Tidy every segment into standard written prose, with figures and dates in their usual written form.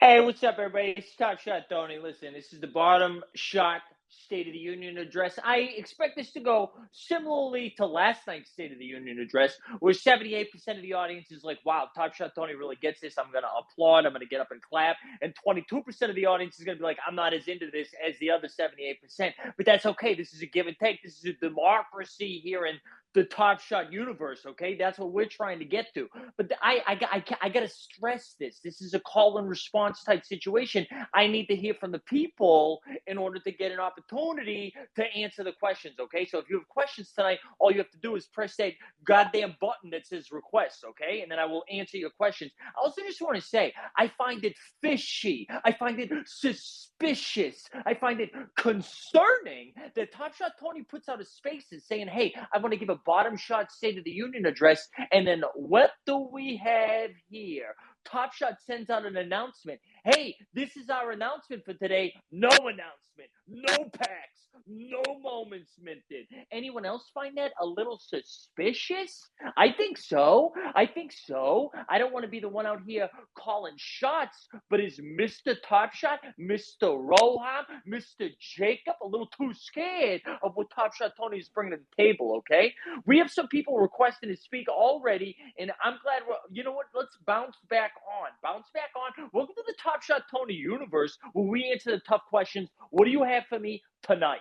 Hey, what's up, everybody? It's Top Shot Tony. Listen, this is the bottom shot State of the Union address. I expect this to go similarly to last night's State of the Union address, where 78% of the audience is like, wow, Top Shot Tony really gets this. I'm going to applaud. I'm going to get up and clap. And 22% of the audience is going to be like, I'm not as into this as the other 78%. But that's okay. This is a give and take. This is a democracy here in the Top Shot universe, okay? That's what we're trying to get to. But I got to stress this. This is a call and response type situation. I need to hear from the people in order to get an opportunity to answer the questions, okay? So if you have questions tonight, all you have to do is press that goddamn button that says request, okay? And then I will answer your questions. I also just want to say, I find it fishy. I find it suspicious. I find it concerning that Top Shot Tony puts out a spaces saying, hey, I want to give a bottom shot State of the Union address. And then what do we have here? Top Shot sends out an announcement. Hey, this is our announcement for today. No announcement, no packs, no moments minted. Anyone else find that a little suspicious? I think so. I think so. I don't want to be the one out here calling shots, but is Mr. Top Shot, Mr. Rohan, Mr. Jacob a little too scared of what Top Shot Tony is bringing to the table, okay? We have some people requesting to speak already, and I'm glad you know what? Let's bounce back on. Bounce back on. Welcome to the Top Shot Tony universe where we answer the tough questions. What do you have for me tonight?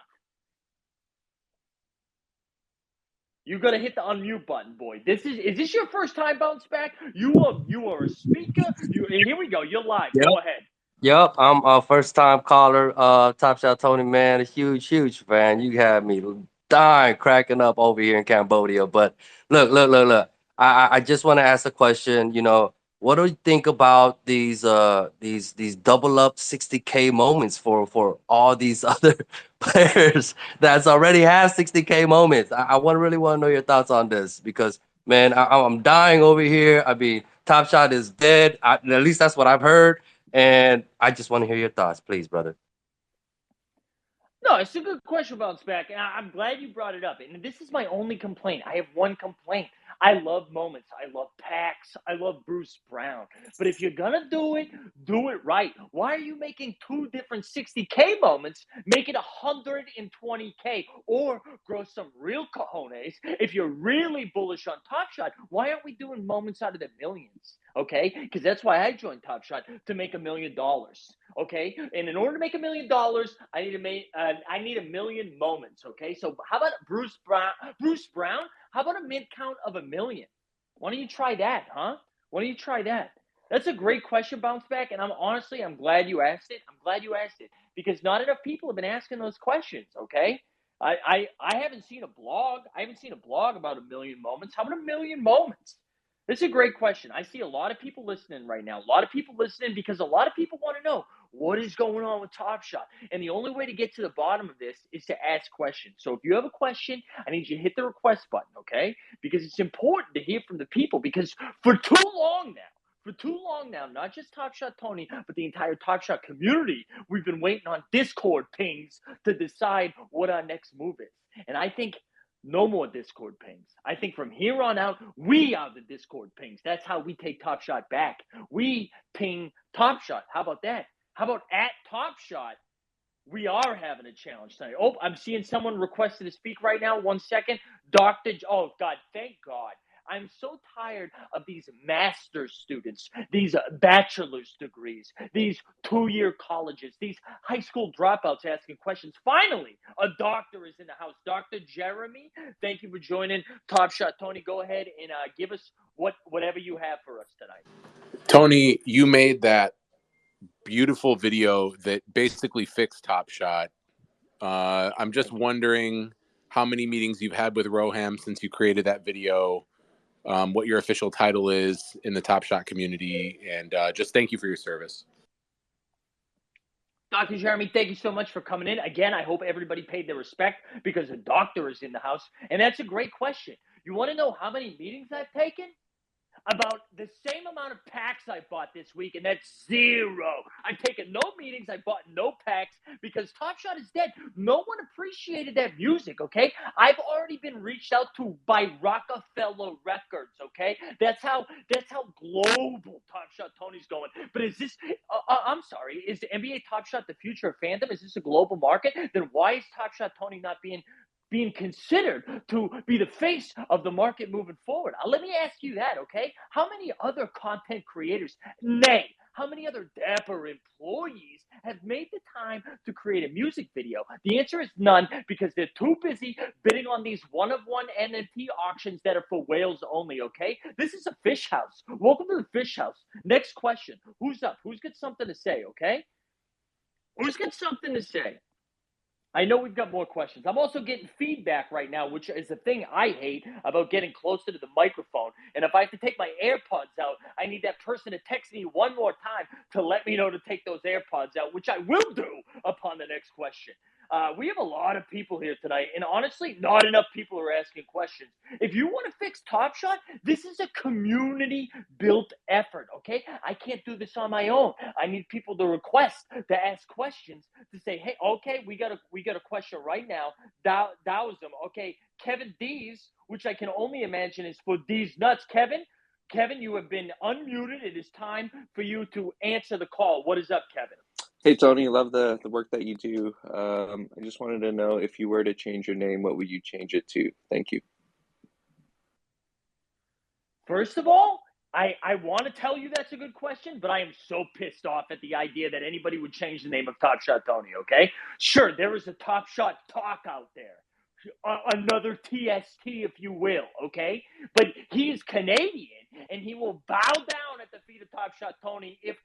You gotta hit the unmute button, boy. Is this your first time bounce back? You are a speaker. Here we go. You're live. Yep. Go ahead. Yep. I'm a first time caller. Top Shot Tony, man, a huge fan. You had me dying, cracking up over here in Cambodia. But look. I just want to ask a question. What do you think about these double up 60K moments for all these other players that's already had 60K moments? I want really want to know your thoughts on this because man, I'm dying over here. I mean, Top Shot is dead. At least that's what I've heard. And I just want to hear your thoughts, please, brother. No, it's a good question, bounce back, and I'm glad you brought it up. And this is my only complaint. I have one complaint. I love moments. I love packs. I love Bruce Brown. But if you're gonna do it right. Why are you making two different 60K moments? Make it 120K, or grow some real cojones. If you're really bullish on Top Shot, why aren't we doing moments out of the millions? Okay, because that's why I joined Top Shot, to make $1 million. Okay, and in order to make $1 million, I need a million moments. Okay, so how about Bruce Brown? Bruce Brown, how about a mid count of 1 million? Why don't you try that, huh? Why don't you try that? That's a great question, bounce back, and I'm glad you asked it. I'm glad you asked it because not enough people have been asking those questions. Okay, I haven't seen a blog. I haven't seen a blog about 1 million moments. How about 1 million moments? This is a great question. I see a lot of people listening right now. A lot of people listening because a lot of people want to know what is going on with Top Shot. And the only way to get to the bottom of this is to ask questions. So if you have a question, I need you to hit the request button, okay? Because it's important to hear from the people. Because for too long now, not just Top Shot Tony, but the entire Top Shot community, we've been waiting on Discord pings to decide what our next move is. And I think no more Discord pings. I think from here on out, we are the Discord pings. That's how we take Top Shot back. We ping Top Shot. How about that? How about at Top Shot? We are having a challenge tonight. Oh, I'm seeing someone requested to speak right now. 1 second. Oh, God, thank God. I'm so tired of these master's students, these bachelor's degrees, these 2-year colleges, these high school dropouts asking questions. Finally, a doctor is in the house. Dr. Jeremy, thank you for joining Top Shot. Tony, go ahead and give us whatever you have for us tonight. Tony, you made that beautiful video that basically fixed Top Shot. I'm just wondering how many meetings you've had with Rohan since you created that video, what your official title is in the Top Shot community, and just thank you for your service. Dr. Jeremy, thank you so much for coming in. Again, I hope everybody paid their respect because the doctor is in the house. And that's a great question. You want to know how many meetings I've taken? About the same amount of packs I bought this week, and that's 0. I've taken no meetings. I bought no packs because Top Shot is dead. No one appreciated that music, okay? I've already been reached out to by Rockefeller Records, okay? That's how global Top Shot Tony's going. But is this I'm sorry. Is the NBA Top Shot the future of fandom? Is this a global market? Then why is Top Shot Tony not being considered to be the face of the market moving forward? Let me ask you that, okay? How many other content creators, nay, how many other dapper employees have made the time to create a music video? The answer is none, because they're too busy bidding on these one-of-one NFT auctions that are for whales only, okay? This is a fish house. Welcome to the fish house. Next question. Who's up? Who's got something to say, okay? Who's got something to say? I know we've got more questions. I'm also getting feedback right now, which is the thing I hate about getting closer to the microphone. And if I have to take my AirPods out, I need that person to text me one more time to let me know to take those AirPods out, which I will do upon the next question. We have a lot of people here tonight, and honestly, not enough people are asking questions. If you want to fix Top Shot, this is a community-built effort, okay? I can't do this on my own. I need people to request to ask questions to say, hey, okay, we got a question right now. Daoism, okay, Kevin D's, which I can only imagine is for D's nuts. Kevin, you have been unmuted. It is time for you to answer the call. What is up, Kevin? Hey, Tony, love the work that you do. I just wanted to know, if you were to change your name, what would you change it to? Thank you. First of all, I want to tell you that's a good question, but I am so pissed off at the idea that anybody would change the name of Top Shot Tony, okay? Sure, there is a Top Shot talk out there. Another TST, if you will, okay? But he is Canadian, and he will bow down at the feet of Top Shot Tony if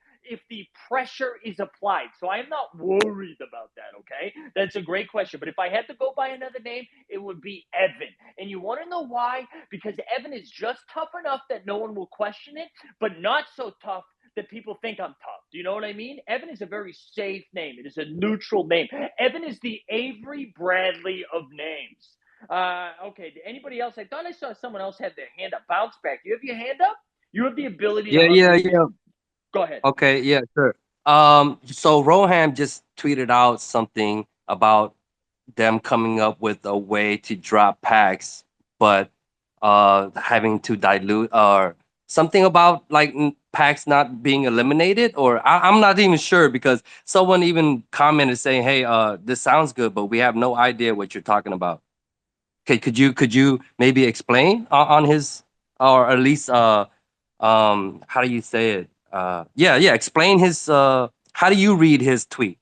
the pressure is applied. So I am not worried about that, okay? That's a great question. But if I had to go by another name, it would be Evan. And you want to know why? Because Evan is just tough enough that no one will question it, but not so tough that people think I'm tough. Do you know what I mean? Evan is a very safe name. It is a neutral name. Evan is the Avery Bradley of names. Okay, anybody else? I thought I saw someone else have their hand up. Bounce back. You have your hand up? You have the ability to Yeah. Go ahead. Okay, yeah, sure. So Rohan just tweeted out something about them coming up with a way to drop packs, but having to dilute or something about like packs not being eliminated, or I'm not even sure, because someone even commented saying, "Hey, this sounds good, but we have no idea what you're talking about." Okay, could you maybe explain on his, or at least how do you say it? Yeah, explain his how do you read his tweet?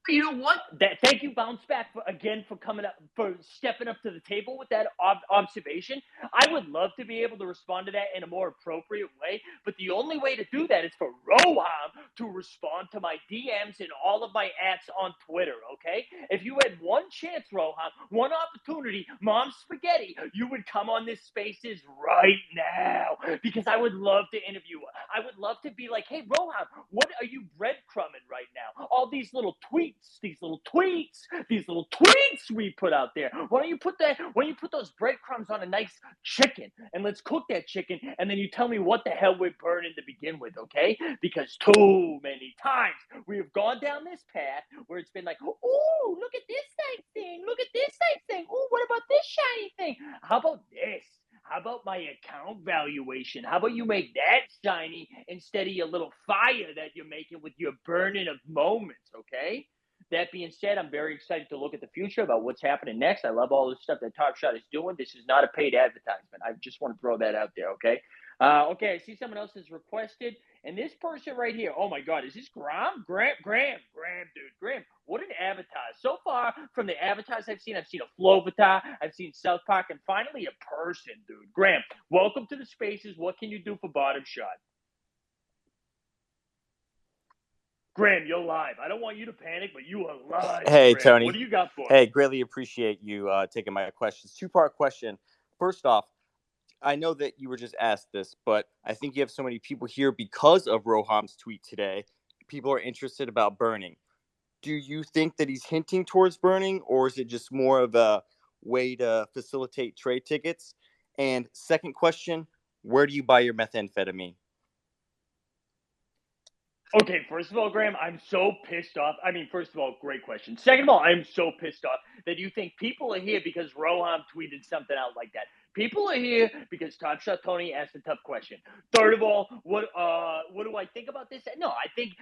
You know what? Thank you, Bounce Back, for coming up, for stepping up to the table with that observation. I would love to be able to respond to that in a more appropriate way, but the only way to do that is for Rohan to respond to my DMs and all of my ats on Twitter, okay? If you had one chance, Rohan, one opportunity, Mom Spaghetti, you would come on this Spaces right now, because I would love to interview. I would love to be like, hey, Rohan, what are you breadcrumbing right now? All these little tweets we put out there. Why don't you put those breadcrumbs on a nice chicken, and let's cook that chicken, and then you tell me what the hell we're burning to begin with, okay? Because too many times we have gone down this path where it's been like, ooh, look at this nice thing, look at this nice thing, ooh, what about this shiny thing? How about this? How about my account valuation? How about you make that shiny instead of your little fire that you're making with your burning of moments, okay? That being said, I'm very excited to look at the future about what's happening next. I love all the stuff that Top Shot is doing. This is not a paid advertisement. I just want to throw that out there, okay? Okay, I see someone else has requested, and this person right here, oh my God, is this Graham? Graham, dude, Graham, what an avatar. So far from the avatars I've seen a Flovatar, I've seen South Park, and finally a person, dude. Graham, welcome to the Spaces. What can you do for Bottom Shot? Graham, you're live. I don't want you to panic, but you are live. Hey, Graham. Tony. What do you got for me? Hey, greatly appreciate you taking my questions. Two-part question. First off, I know that you were just asked this, but I think you have so many people here because of Roham's tweet today. People are interested about burning. Do you think that he's hinting towards burning, or is it just more of a way to facilitate trade tickets? And second question, where do you buy your methamphetamine? Okay, first of all, Graham, I'm so pissed off. I mean, first of all, great question. Second of all, I'm so pissed off that you think people are here because Rohan tweeted something out like that. People are here because Top Shot Tony asked a tough question. Third of all, what do I think about this? No, I think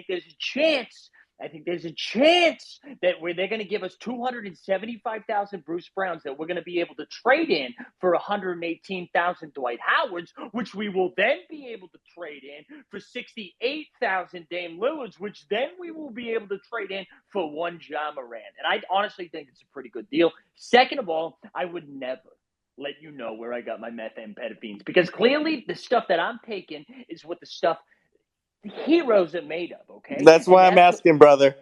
there's a chance. I think there's a chance that they're going to give us 275,000 Bruce Browns that we're going to be able to trade in for 118,000 Dwight Howards, which we will then be able to trade in for 68,000 Dame Lillards, which then we will be able to trade in for one Ja Morant. And I honestly think it's a pretty good deal. Second of all, I would never let you know where I got my methamphetamines because clearly the stuff that I'm taking is what the stuff the heroes are made of, okay? That's why I'm asking, brother.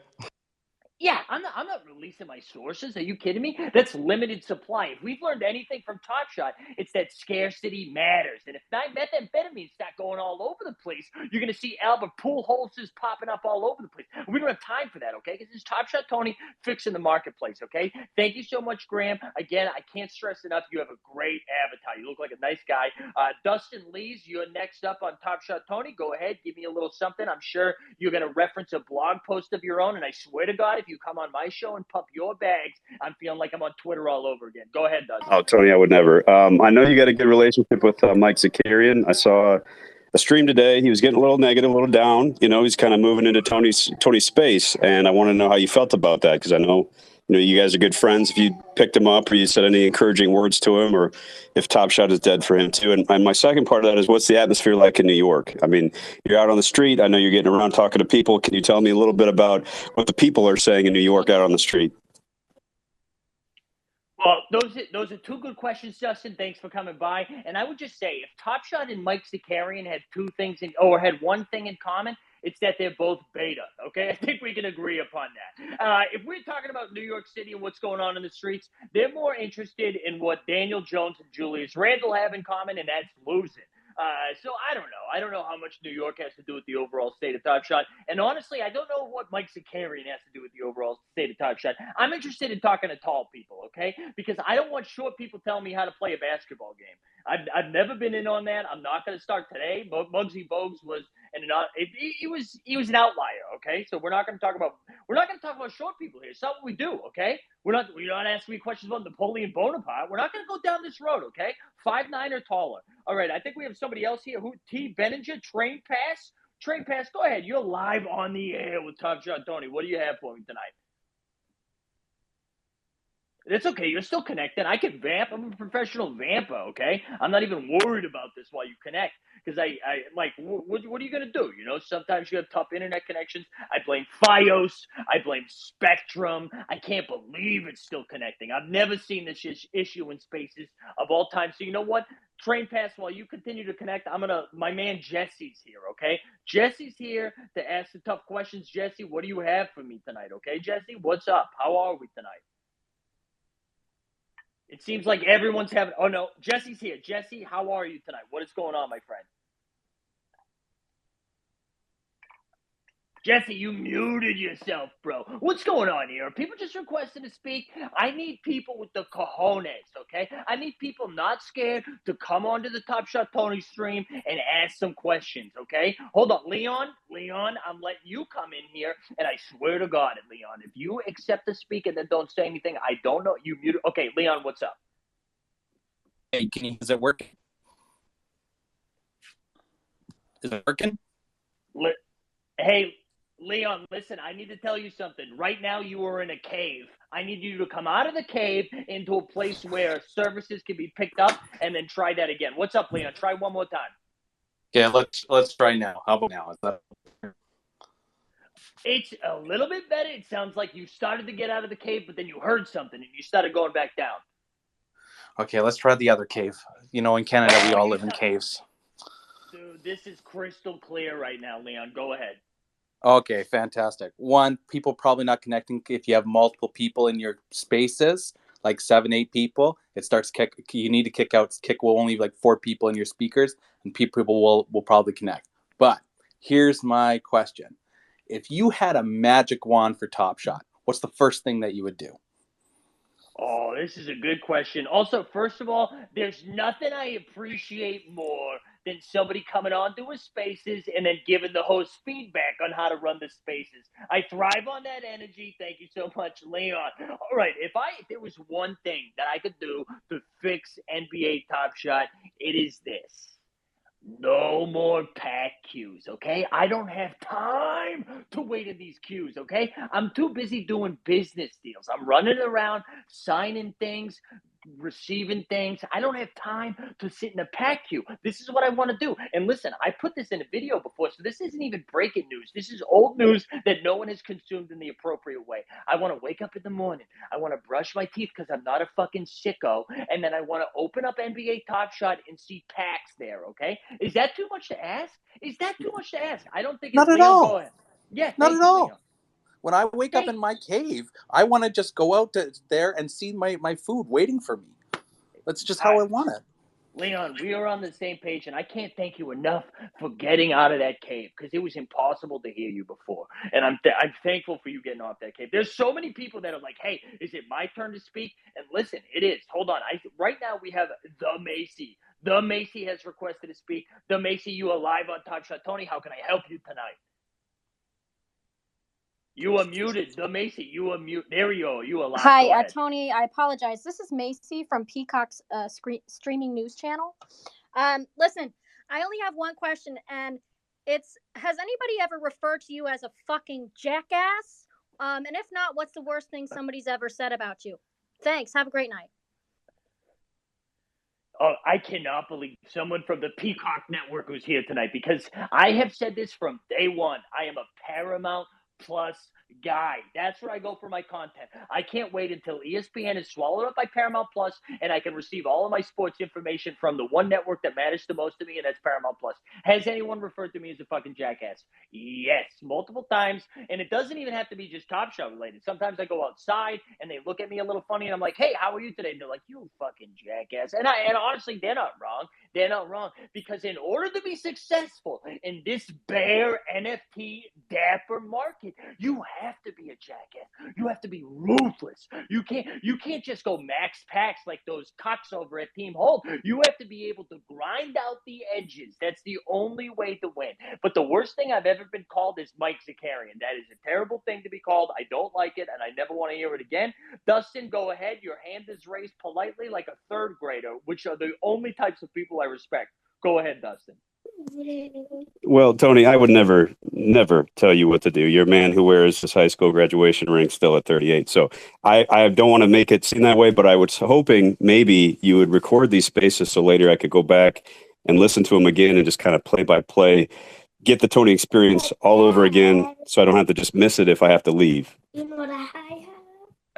Yeah, I'm not releasing my sources. Are you kidding me? That's limited supply. If we've learned anything from Top Shot, it's that scarcity matters. And if methamphetamines start going all over the place, you're going to see Albert Pujols popping up all over the place. We don't have time for that, okay? Because it's Top Shot Tony fixing the marketplace, okay? Thank you so much, Graham. Again, I can't stress enough. You have a great avatar. You look like a nice guy. Dustin Lees, you're next up on Top Shot Tony. Go ahead, give me a little something. I'm sure you're going to reference a blog post of your own, and I swear to God, if you come on my show and pump your bags, I'm feeling like I'm on Twitter all over again. Go ahead, Dustin. Oh, Tony, I would never. I know you got a good relationship with Mike Zakarian. I saw a stream today. He was getting a little negative, a little down. You know, he's kind of moving into Tony's space, and I want to know how you felt about that because I know you guys are good friends. If you picked him up or you said any encouraging words to him, or if Top Shot is dead for him too. And my second part of that is, what's the atmosphere like in New York? I mean, you're out on the street. I know you're getting around talking to people. Can you tell me a little bit about what the people are saying in New York out on the street? Well, those are two good questions, Justin. Thanks for coming by. And I would just say, if Top Shot and Mike Zakarian had had one thing in common, it's that they're both beta. Okay, I think we can agree upon that. If we're talking about New York City and what's going on in the streets, they're more interested in what Daniel Jones and Julius Randle have in common, and that's losing. So I don't know. I don't know how much New York has to do with the overall state of Top Shot. And honestly, I don't know what Mike Zakarian has to do with the overall state of Top Shot. I'm interested in talking to tall people, okay? Because I don't want short people telling me how to play a basketball game. I've never been in on that. I'm not going to start today. Muggsy Bogues was he was an outlier, okay? So we're not going to talk about short people here. It's not what we do, okay? You're not asking me questions about Napoleon Bonaparte. We're not going to go down this road, okay? 5'9" or taller. All right, I think we have somebody else here. T. Benninger, Train Pass? Train Pass, go ahead. You're live on the air with Top Shot Tony. What do you have for me tonight? It's okay. You're still connected. I can vamp. I'm a professional vamper, okay? I'm not even worried about this while you connect because I like, what are you going to do? Sometimes you have tough internet connections. I blame Fios. I blame Spectrum. I can't believe it's still connecting. I've never seen this issue in spaces of all time. So you know what? Train Pass, while you continue to connect, my man Jesse's here, okay? Jesse's here to ask the tough questions. Jesse, what do you have for me tonight, okay, Jesse? What's up? How are we tonight? It seems like everyone's having. Oh no, Jesse's here. Jesse, how are you tonight? What is going on, my friend? Jesse, you muted yourself, bro. What's going on here? Are people just requesting to speak? I need people with the cojones, okay? I need people not scared to come onto the Top Shot Tony stream and ask some questions, okay? Hold on, Leon, I'm letting you come in here, and I swear to God, Leon, if you accept to speak and then don't say anything, I don't know. You muted. Okay, Leon, what's up? Hey, is it working? Is it working? Hey, Leon, listen, I need to tell you something. Right now, you are in a cave. I need you to come out of the cave into a place where services can be picked up and then try that again. What's up, Leon? Try one more time. Yeah, let's try now. How about now? It's a little bit better. It sounds like you started to get out of the cave, but then you heard something and you started going back down. Okay, let's try the other cave. In Canada, we all live in caves. Dude, this is crystal clear right now, Leon. Go ahead. Okay, fantastic. One, people probably not connecting. If you have multiple people in your spaces, like 7, 8 people, it starts you need to kick only like 4 people in your speakers, and people will probably connect. But here's my question. If you had a magic wand for Top Shot, what's the first thing that you would do? Oh, this is a good question. Also, first of all, there's nothing I appreciate more than somebody coming onto a spaces and then giving the host feedback on how to run the spaces. I thrive on that energy. Thank you so much, Leon. All right, if there was one thing that I could do to fix NBA Top Shot, it is this. No more pack queues, okay? I don't have time to wait in these queues, okay? I'm too busy doing business deals. I'm running around, signing things, receiving things. I don't have time to sit in a pack queue. This is what I want to do. And listen, I put this in a video before, so this isn't even breaking news. This is old news that no one has consumed in the appropriate way. I want to wake up in the morning. I want to brush my teeth because I'm not a fucking sicko. And then I want to open up NBA Top Shot and see packs there, okay? Is that too much to ask? Is that too much to ask? I don't think it's Not at Leon. all. Go ahead. Yeah, Not thank at you, all. Leon. When I wake up in my cave, I want to just go out there and see my food waiting for me. That's just how I want it. Leon, we are on the same page, and I can't thank you enough for getting out of that cave because it was impossible to hear you before. And I'm thankful for you getting off that cave. There's so many people that are like, "Hey, is it my turn to speak?" And listen, it is. Hold on. Right now we have the Macy. The Macy has requested to speak. The Macy, you are live on Top Shot. Tony, how can I help you tonight? You are muted. The Macy, you are mute. There you go. You are live. Hi, Tony. I apologize. This is Macy from Peacock's streaming news channel. Listen, I only have one question, and it's: has anybody ever referred to you as a fucking jackass? And if not, what's the worst thing somebody's ever said about you? Thanks. Have a great night. Oh, I cannot believe someone from the Peacock Network who's here tonight because I have said this from day one. I am a Paramount Plus guy. That's where I go for my content. I can't wait until ESPN is swallowed up by Paramount Plus and I can receive all of my sports information from the one network that matters the most to me, and that's Paramount Plus. Has anyone referred to me as a fucking jackass? Yes, multiple times. And it doesn't even have to be just Top Shot related. Sometimes I go outside and they look at me a little funny and I'm like, "Hey, how are you today?" And they're like, "You fucking jackass." And honestly, they're not wrong. They're not wrong, because in order to be successful in this bear NFT dapper market, you have to be a jackass. You have to be ruthless. You can't just go max packs like those cocks over at Team Hold. You have to be able to grind out the edges. That's the only way to win. But the worst thing I've ever been called is Mike Zakarian. That is a terrible thing to be called. I don't like it, and I never want to hear it again. Dustin, go ahead. Your hand is raised politely like a third grader, which are the only types of people I respect. Go ahead, Dustin. Well, Tony, I would never tell you what to do. You're a man who wears his high school graduation ring still at 38. So I don't want to make it seem that way, but I was hoping maybe you would record these spaces so later I could go back and listen to them again and just kind of play by play, get the Tony experience all over again so I don't have to just miss it if I have to leave.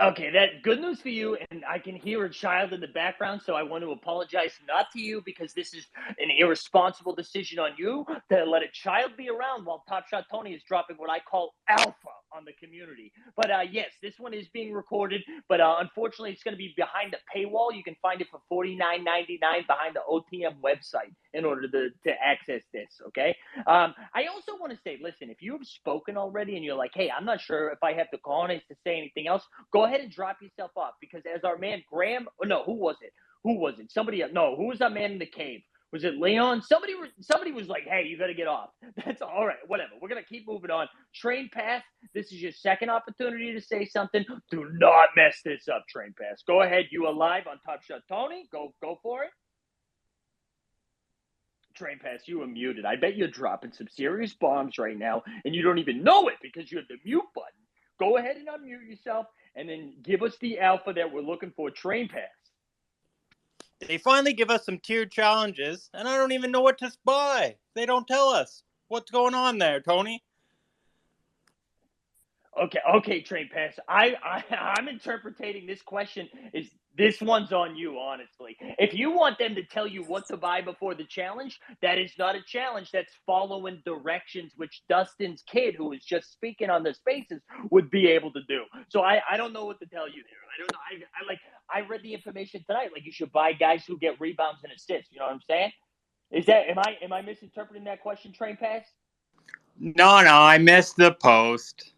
Okay, that good news for you, and I can hear a child in the background, so I want to apologize not to you because this is an irresponsible decision on you to let a child be around while Top Shot Tony is dropping what I call alpha on the community. But yes, this one is being recorded, but unfortunately it's going to be behind a paywall. You can find it for $49.99 behind the OTM website in order to access this, okay? I also want to say, listen, if you have spoken already and you're like, "Hey, I'm not sure if I have the cojones to say anything else," go ahead and drop yourself off, because as our man Graham, no, who was it? Somebody, no, who was that man in the cave? Was it Leon? Somebody was like, "Hey, you got to get off." That's all right. Whatever. We're going to keep moving on. Train Pass, this is your second opportunity to say something. Do not mess this up, Train Pass. Go ahead. You are live on Top Shot Tony. Go for it. Train Pass, you are muted. I bet you're dropping some serious bombs right now, and you don't even know it because you have the mute button. Go ahead and unmute yourself, and then give us the alpha that we're looking for, Train Pass. They finally give us some tiered challenges, and I don't even know what to buy. They don't tell us. What's going on there, Tony? Okay, Train Pass. I'm interpreting this question is this one's on you, honestly. If you want them to tell you what to buy before the challenge, that is not a challenge. That's following directions, which Dustin's kid, who was just speaking on the spaces, would be able to do. So I don't know what to tell you there. I don't know. I read the information tonight. Like, you should buy guys who get rebounds and assists. You know what I'm saying? Am I misinterpreting that question, Train Pass? No, I missed the post.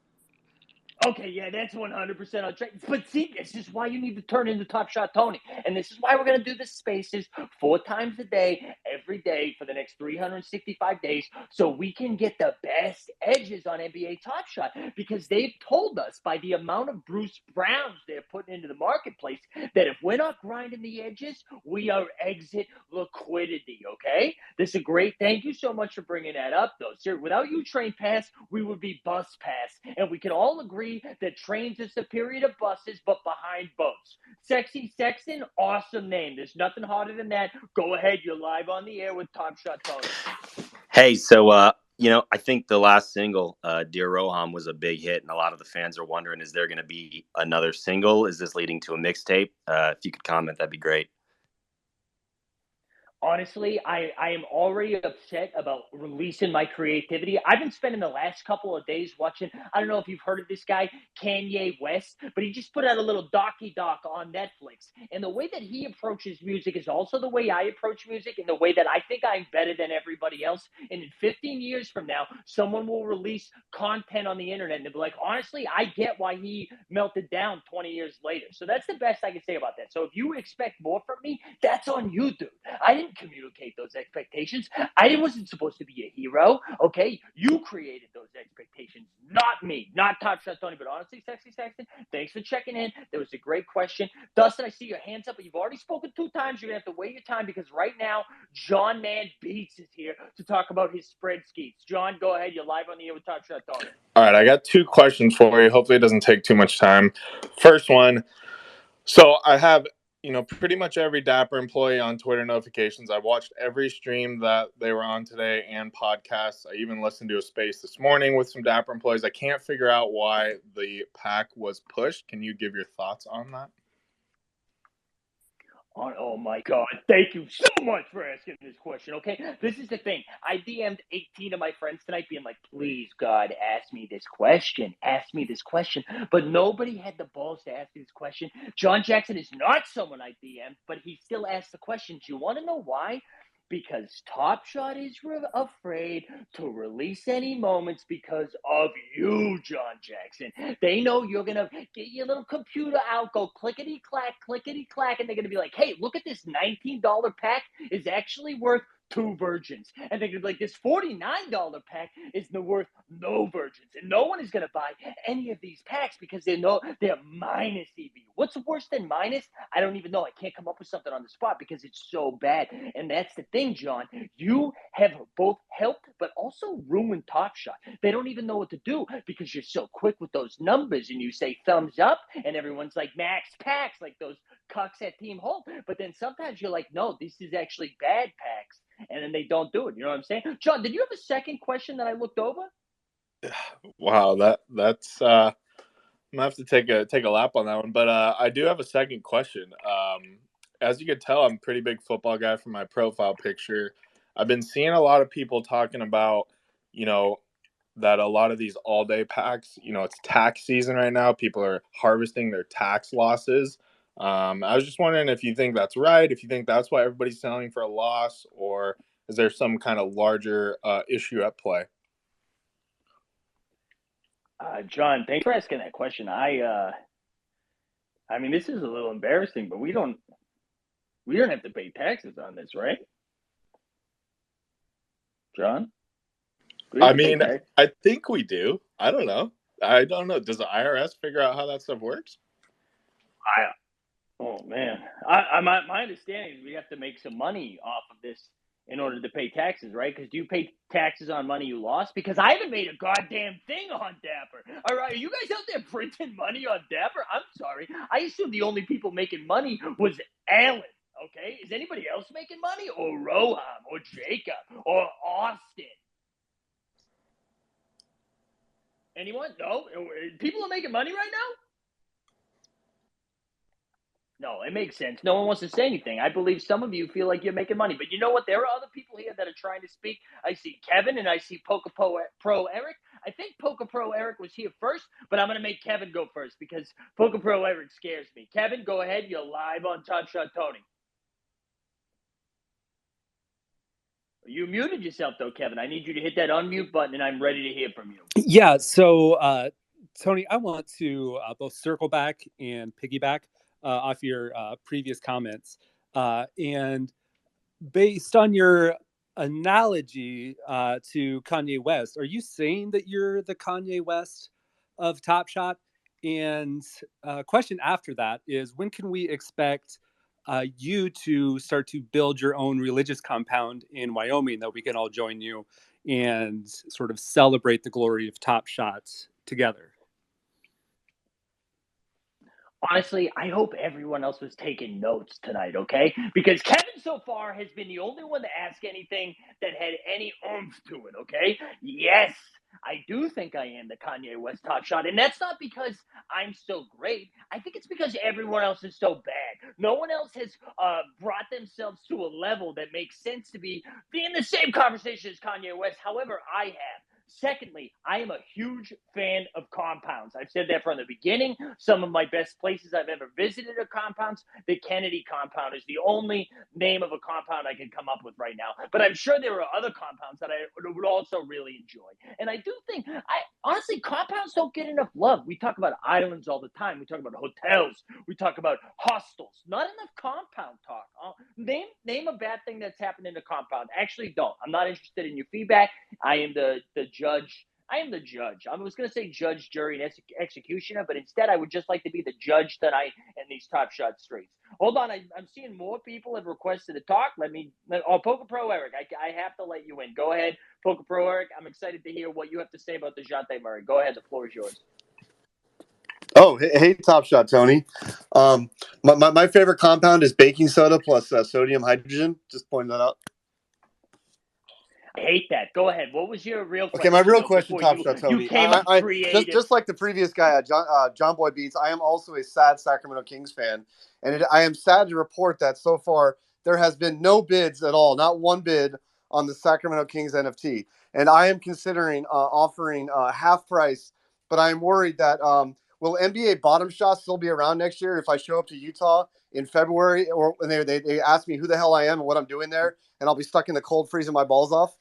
Okay, yeah, that's 100% on track. But see, this is why you need to turn into Top Shot Tony. And this is why we're going to do the spaces 4 times a day, every day for the next 365 days, so we can get the best edges on NBA Top Shot. Because they've told us by the amount of Bruce Browns they're putting into the marketplace that if we're not grinding the edges, we are exit liquidity, okay? This is a great, thank you so much for bringing that up, though. Sir, without you, Train Pass, we would be Bus Pass. And we can all agree that trains are superior to buses, but behind boats. Sexy Sexton, awesome name. There's nothing harder than that. Go ahead, you're live on the air with Top Shot Tony. Hey, so I think the last single, Dear Rohan, was a big hit, and a lot of the fans are wondering, is there going to be another single? Is this leading to a mixtape? If you could comment, that'd be great. Honestly, I am already upset about releasing my creativity. I've been spending the last couple of days watching, I don't know if you've heard of this guy, Kanye West, but he just put out a little doc on Netflix. And the way that he approaches music is also the way I approach music, and the way that I think I'm better than everybody else. And in 15 years from now, someone will release content on the internet and they'll be like, honestly, I get why he melted down 20 years later. So that's the best I can say about that. So if you expect more from me, that's on you, dude. I didn't communicate those expectations. I wasn't supposed to be a hero, okay? You created those expectations, not me, not Top Shot Tony. But honestly, Sexy Saxton, thanks for checking in. That was a great question. Dustin, I see your hands up, but you've already spoken 2 times. You're going to have to wait your time because right now, John Man Beats is here to talk about his spread skeets. John, go ahead. You're live on the air with Top Shot Tony. All right, I got 2 questions for you. Hopefully it doesn't take too much time. First one, so I have, pretty much every Dapper employee on Twitter notifications. I watched every stream that they were on today and podcasts. I even listened to a space this morning with some Dapper employees. I can't figure out why the pack was pushed. Can you give your thoughts on that? Oh my God. Thank you so much for asking this question. Okay. This is the thing. I DM'd 18 of my friends tonight being like, please, God, ask me this question. Ask me this question. But nobody had the balls to ask me this question. John Jackson is not someone I DM'd, but he still asked the question. Do you want to know why? Because Top Shot is afraid to release any moments because of you, John Jackson. They know you're going to get your little computer out, go clickety-clack, and they're going to be like, hey, look at this $19 pack is actually worth 2 virgins. And they're going to be like, this $49 pack is worth no virgins. And no one is going to buy any of these packs because they know they're minus EV. What's worse than minus? I don't even know. I can't come up with something on the spot because it's so bad. And that's the thing, John. You have both helped but also ruined Top Shot. They don't even know what to do because you're so quick with those numbers and you say thumbs up and everyone's like max packs, like those cucks at Team Holt. But then sometimes you're like, no, this is actually bad packs. And then they don't do it. You know what I'm saying? John, did you have a second question that I looked over? Wow, that's I'm gonna have to take a lap on that one. But I do have a second question. As you can tell, I'm a pretty big football guy from my profile picture. I've been seeing a lot of people talking about, that a lot of these all-day packs, it's tax season right now. People are harvesting their tax losses. I was just wondering if you think that's right, if you think that's why everybody's selling for a loss, or is there some kind of larger issue at play? John, thanks for asking that question. I mean, this is a little embarrassing, but we don't have to pay taxes on this, right? John? I mean, I think we do. I don't know. Does the IRS figure out how that stuff works? Oh man, my understanding is we have to make some money off of this in order to pay taxes, right? Because do you pay taxes on money you lost? Because I haven't made a goddamn thing on Dapper. All right, are you guys out there printing money on Dapper? I'm sorry. I assumed the only people making money was Alan. Okay, is anybody else making money? Or Rohan, or Jacob, or Austin? Anyone? No? People are making money right now? No, it makes sense. No one wants to say anything. I believe some of you feel like you're making money. But you know what? There are other people here that are trying to speak. I see Kevin and I see Poker Pro Eric. I think Poker Pro Eric was here first, but I'm going to make Kevin go first because Poker Pro Eric scares me. Kevin, go ahead. You're live on Top Shot Tony. You muted yourself, though, Kevin. I need you to hit that unmute button, and I'm ready to hear from you. Yeah, so Tony, I want to both circle back and piggyback off your previous comments. And based on your analogy to Kanye West, are you saying that you're the Kanye West of Top Shot? And question after that is, when can we expect you to start to build your own religious compound in Wyoming that we can all join you and sort of celebrate the glory of Top Shots together? Honestly, I hope everyone else was taking notes tonight, okay? Because Kevin so far has been the only one to ask anything that had any oomph to it, okay? Yes, I do think I am the Kanye West Top Shot, and that's not because I'm so great. I think it's because everyone else is so bad. No one else has brought themselves to a level that makes sense to be in the same conversation as Kanye West. However, I have. Secondly, I am a huge fan of compounds. I've said that from the beginning. Some of my best places I've ever visited are compounds. The Kennedy compound is the only name of a compound I can come up with right now. But I'm sure there are other compounds that I would also really enjoy. And I do think, honestly, compounds don't get enough love. We talk about islands all the time. We talk about hotels. We talk about hostels. Not enough compound talk. Name a bad thing that's happened in a compound. Actually, don't. I'm not interested in your feedback. I am the judge. I am the judge. I was going to say judge, jury, and executioner, but instead I would just like to be the judge tonight in these Top Shot streets. Hold on. I'm seeing more people have requested to talk. Poker Pro Eric, I have to let you in. Go ahead, Poker Pro Eric. I'm excited to hear what you have to say about DeJounte Murray. Go ahead. The floor is yours. Oh, hey, Top Shot, Tony. My favorite compound is baking soda plus sodium hydrogen. Just pointing that out. I hate that. Go ahead. What was your real question? Okay, my real question, Top Shot, Tony. You came up creative. Just like the previous guy, John Boy Beats, I am also a sad Sacramento Kings fan. And I am sad to report that so far there has been no bids at all, not one bid on the Sacramento Kings NFT. And I am considering offering half price, but I am worried that will NBA Bottom Shot still be around next year if I show up to Utah in February, or when they ask me who the hell I am and what I'm doing there, and I'll be stuck in the cold freezing my balls off?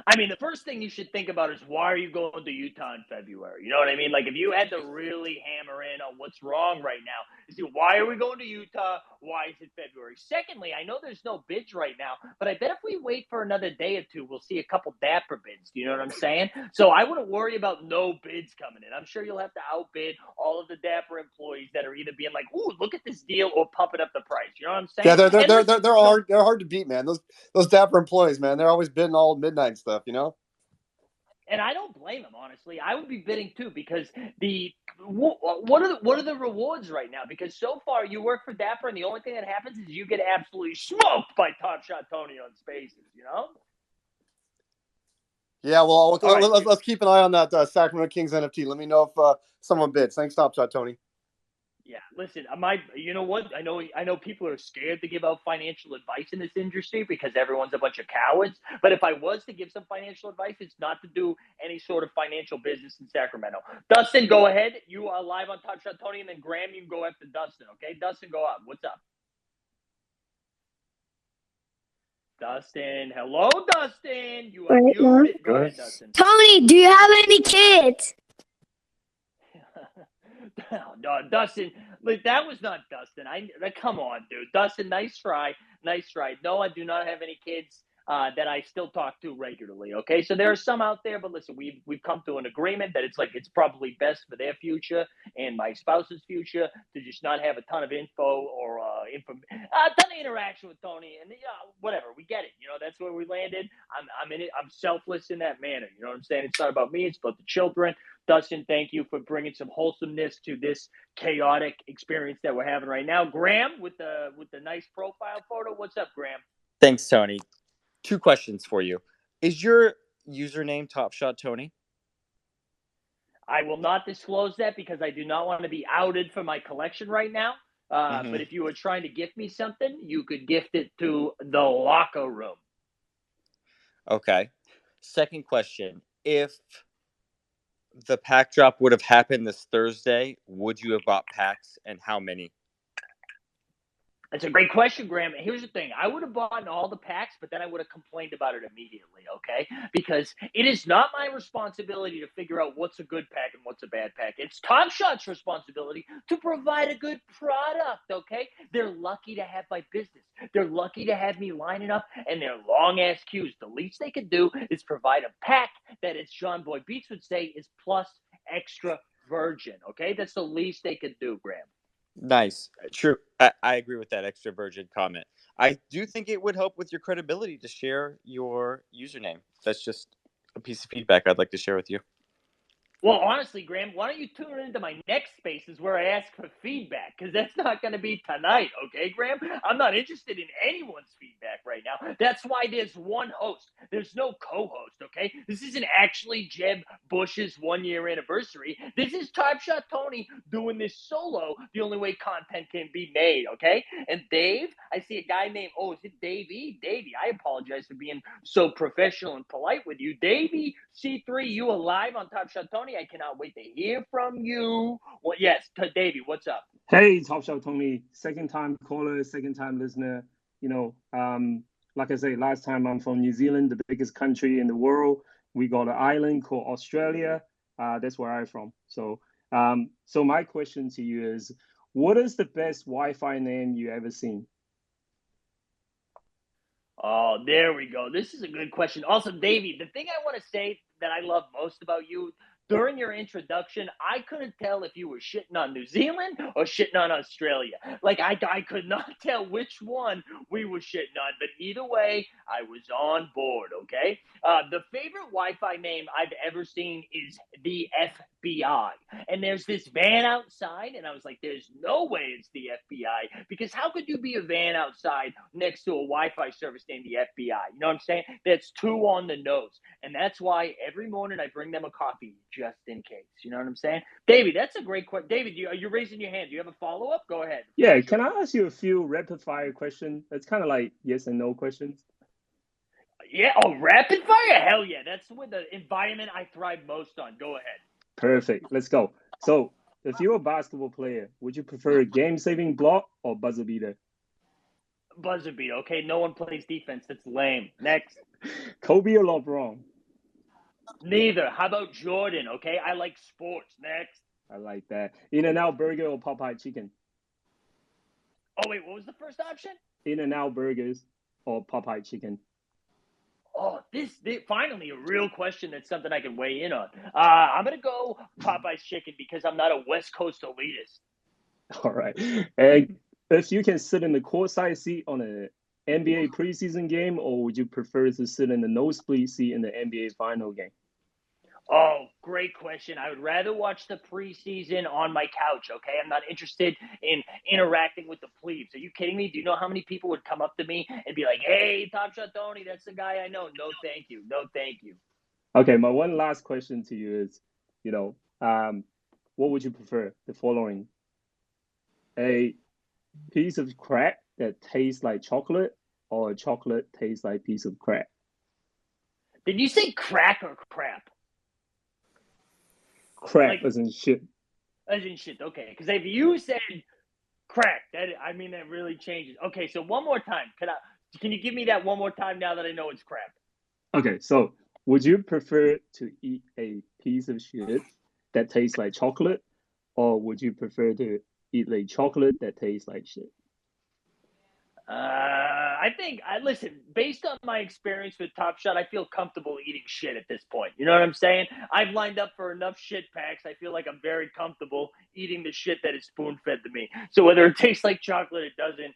I mean, the first thing you should think about is, why are you going to Utah in February? You know what I mean? Like, if you had to really hammer in on what's wrong right now, is why are we going to Utah? Why is it February? Secondly, I know there's no bids right now, but I bet if we wait for another day or two, we'll see a couple Dapper bids. Do you know what I'm saying? So I wouldn't worry about no bids coming in. I'm sure you'll have to outbid all of the Dapper employees that are either being like, "Ooh, look at this deal," or pumping up the price. You know what I'm saying? Yeah, they're hard to beat, man. Those Dapper employees, man, they're always bidding all midnight stuff, you know. And I don't blame him, honestly. I would be bidding too, because what are the rewards right now? Because so far you work for Dapper, and the only thing that happens is you get absolutely smoked by Top Shot Tony on Spaces. You know? Yeah, well, let's keep an eye on that Sacramento Kings NFT. Let me know if someone bids. Thanks, Top Shot Tony. Yeah, listen, you know what? I know people are scared to give out financial advice in this industry because everyone's a bunch of cowards. But if I was to give some financial advice, it's not to do any sort of financial business in Sacramento. Dustin, go ahead. You are live on Top Shot Tony, and then Graham, you can go after Dustin. Okay, Dustin, go up. What's up? Dustin, hello, Dustin. You are muted. Go ahead, Dustin. Tony, do you have any kids? No, Dustin, that was not Dustin. Come on, dude. Dustin, nice try. No, I do not have any kids that I still talk to regularly. Okay, so there are some out there, but listen, we've come to an agreement that it's probably best for their future and my spouse's future to just not have a ton of info or a ton of interaction with Tony, and whatever. We get it. You know, that's where we landed. I'm in it. I'm selfless in that manner. You know what I'm saying? It's not about me. It's about the children. Dustin, thank you for bringing some wholesomeness to this chaotic experience that we're having right now. Graham, with the nice profile photo. What's up, Graham? Thanks, Tony. 2 questions for you. Is your username Top Shot Tony? I will not disclose that because I do not want to be outed for my collection right now. But if you were trying to gift me something, you could gift it to the locker room. Okay. Second question. If the pack drop would have happened this Thursday, would you have bought packs, and how many? That's a great question, Graham. Here's the thing. I would have bought in all the packs, but then I would have complained about it immediately, okay? Because it is not my responsibility to figure out what's a good pack and what's a bad pack. It's Top Shot's responsibility to provide a good product, okay? They're lucky to have my business. They're lucky to have me lining up and their long-ass queues. The least they could do is provide a pack that, as John Boy Beats would say, is plus extra virgin, okay? That's the least they could do, Graham. Nice. True. I agree with that extra virgin comment. I do think it would help with your credibility to share your username. That's just a piece of feedback I'd like to share with you. Well, honestly, Graham, why don't you tune into my next spaces where I ask for feedback? Because that's not going to be tonight, okay, Graham? I'm not interested in anyone's feedback right now. That's why there's one host. There's no co-host, okay? This isn't actually Jeb Bush's 1-year anniversary. This is Top Shot Tony doing this solo the only way content can be made, okay? And Dave, I see a guy named, is it Davey? Davey, I apologize for being so professional and polite with you. Davey C3, you alive on Top Shot Tony? I cannot wait to hear from you. Well, yes, Davey, what's up? Hey, Top Shot Tony, second time caller, second time listener. Like I say, last time I'm from New Zealand, the biggest country in the world. We got an island called Australia. That's where I'm from. So my question to you is, what is the best Wi-Fi name you ever seen? Oh, there we go. This is a good question. Also, Davey, the thing I want to say that I love most about you, during your introduction, I couldn't tell if you were shitting on New Zealand or shitting on Australia. Like, I could not tell which one we were shitting on, but either way, I was on board, okay? The favorite Wi-Fi name I've ever seen is the FBI. And there's this van outside, and I was like, there's no way it's the FBI, because how could you be a van outside next to a Wi-Fi service named the FBI? You know what I'm saying? That's two on the nose. And that's why every morning I bring them a coffee just in case. You know what I'm saying? David, that's a great question. David, are you raising your hand? Do you have a follow-up? Go ahead. Yeah, can I ask you a few rapid-fire questions? It's kind of like yes and no questions. Yeah, rapid fire? Hell yeah. That's with the environment I thrive most on. Go ahead. Perfect. Let's go. So, if you're a basketball player, would you prefer a game-saving block or buzzer beater? Buzzer beater. Okay, no one plays defense. That's lame. Next. Kobe or LeBron? Neither. How about Jordan? Okay, I like sports. Next. I like that. In-N-Out burger or Popeye chicken? Oh, wait, what was the first option? In-N-Out burgers or Popeye chicken? Oh, this finally a real question that's something I can weigh in on. I'm going to go Popeye's chicken because I'm not a West Coast elitist. All right. And if you can sit in the courtside seat on an NBA preseason game, or would you prefer to sit in the nosebleed seat in the NBA final game? Oh, great question. I would rather watch the preseason on my couch, okay? I'm not interested in interacting with the plebes. Are you kidding me? Do you know how many people would come up to me and be like, hey, Top Shot Tony, that's the guy I know. No, thank you. No, thank you. Okay, my one last question to you is, what would you prefer? The following. A piece of crack that tastes like chocolate, or a chocolate tastes like piece of crack? Did you say crack or crap? Crack as in shit. As in shit, okay. Because if you said crack, that really changes. Okay, so one more time. Can you give me that one more time now that I know it's crap? Okay, so would you prefer to eat a piece of shit that tastes like chocolate, or would you prefer to eat a chocolate that tastes like shit? Listen, based on my experience with Top Shot, I feel comfortable eating shit at this point. You know what I'm saying? I've lined up for enough shit packs. I feel like I'm very comfortable eating the shit that is spoon-fed to me. So whether it tastes like chocolate or it doesn't,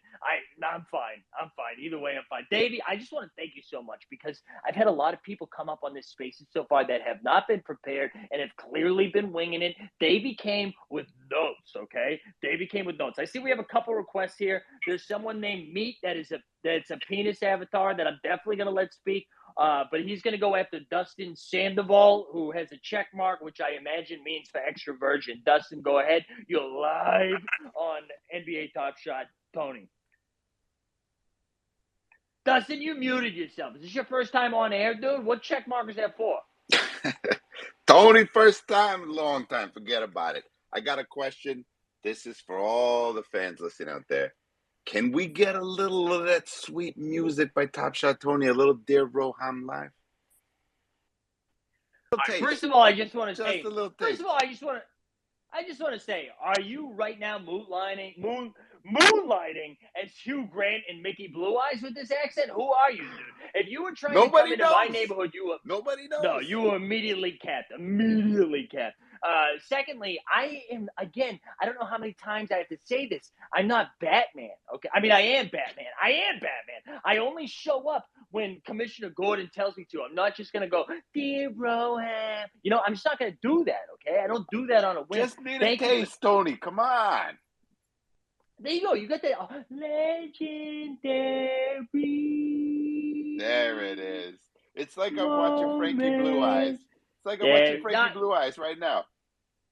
I'm fine. I'm fine. Either way, I'm fine. Davey, I just want to thank you so much because I've had a lot of people come up on this spaces so far that have not been prepared and have clearly been winging it. Davey came with notes, okay? Davey came with notes. I see we have a couple requests here. There's someone named Meat that's a penis avatar that I'm definitely going to let speak. But he's going to go after Dustin Sandoval, who has a check mark, which I imagine means for extra virgin. Dustin, go ahead. You're live on NBA Top Shot. Tony. Dustin, you muted yourself. Is this your first time on air, dude? What check mark is that for? Tony, first time, long time. Forget about it. I got a question. This is for all the fans listening out there. Can we get a little of that sweet music by Top Shot Tony? A little Dear Rohan live? First of all, I just want to say. a little First taste. of all, I just want to say, are you right now moonlighting as Hugh Grant and Mickey Blue Eyes with this accent? Who are you, dude? If you were trying to come Nobody into my knows. neighborhood, Nobody knows. No, you were immediately capped. Secondly, I don't know how many times I have to say this. I'm not Batman, okay? I mean, I am Batman. I only show up when Commissioner Gordon tells me to. I'm not just going to go, Dear Rohan. You know, I'm just not going to do that, okay? I don't do that on a whim. Just need a taste, Tony. Come on. There you go. You got that legendary. There it is. It's like I'm watching Frankie Blue Eyes. It's like I'm watching Frankie Blue Eyes right now.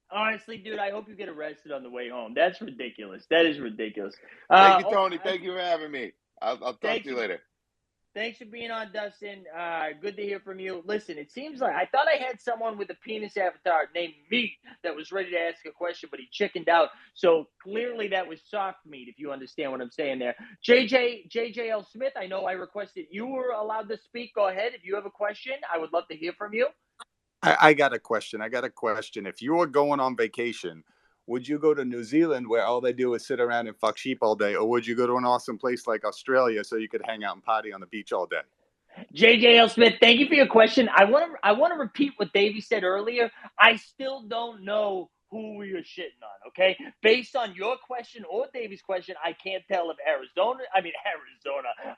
Honestly, dude, I hope you get arrested on the way home. That's ridiculous. That is ridiculous. Thank you, Tony. Thank you for having me. I'll talk to you later. Thanks for being on, Dustin. Good to hear from you. Listen, it seems like I thought I had someone with a penis avatar named Meat that was ready to ask a question, but he chickened out. So clearly that was soft meat, if you understand what I'm saying there. JJL Smith, I know I requested you were allowed to speak. Go ahead. If you have a question, I would love to hear from you. I got a question. If you were going on vacation, would you go to New Zealand where all they do is sit around and fuck sheep all day? Or would you go to an awesome place like Australia so you could hang out and party on the beach all day? JJL Smith, thank you for your question. I want to repeat what Davey said earlier. I still don't know who we are shitting on, okay? Based on your question or Davey's question, I can't tell if Arizona,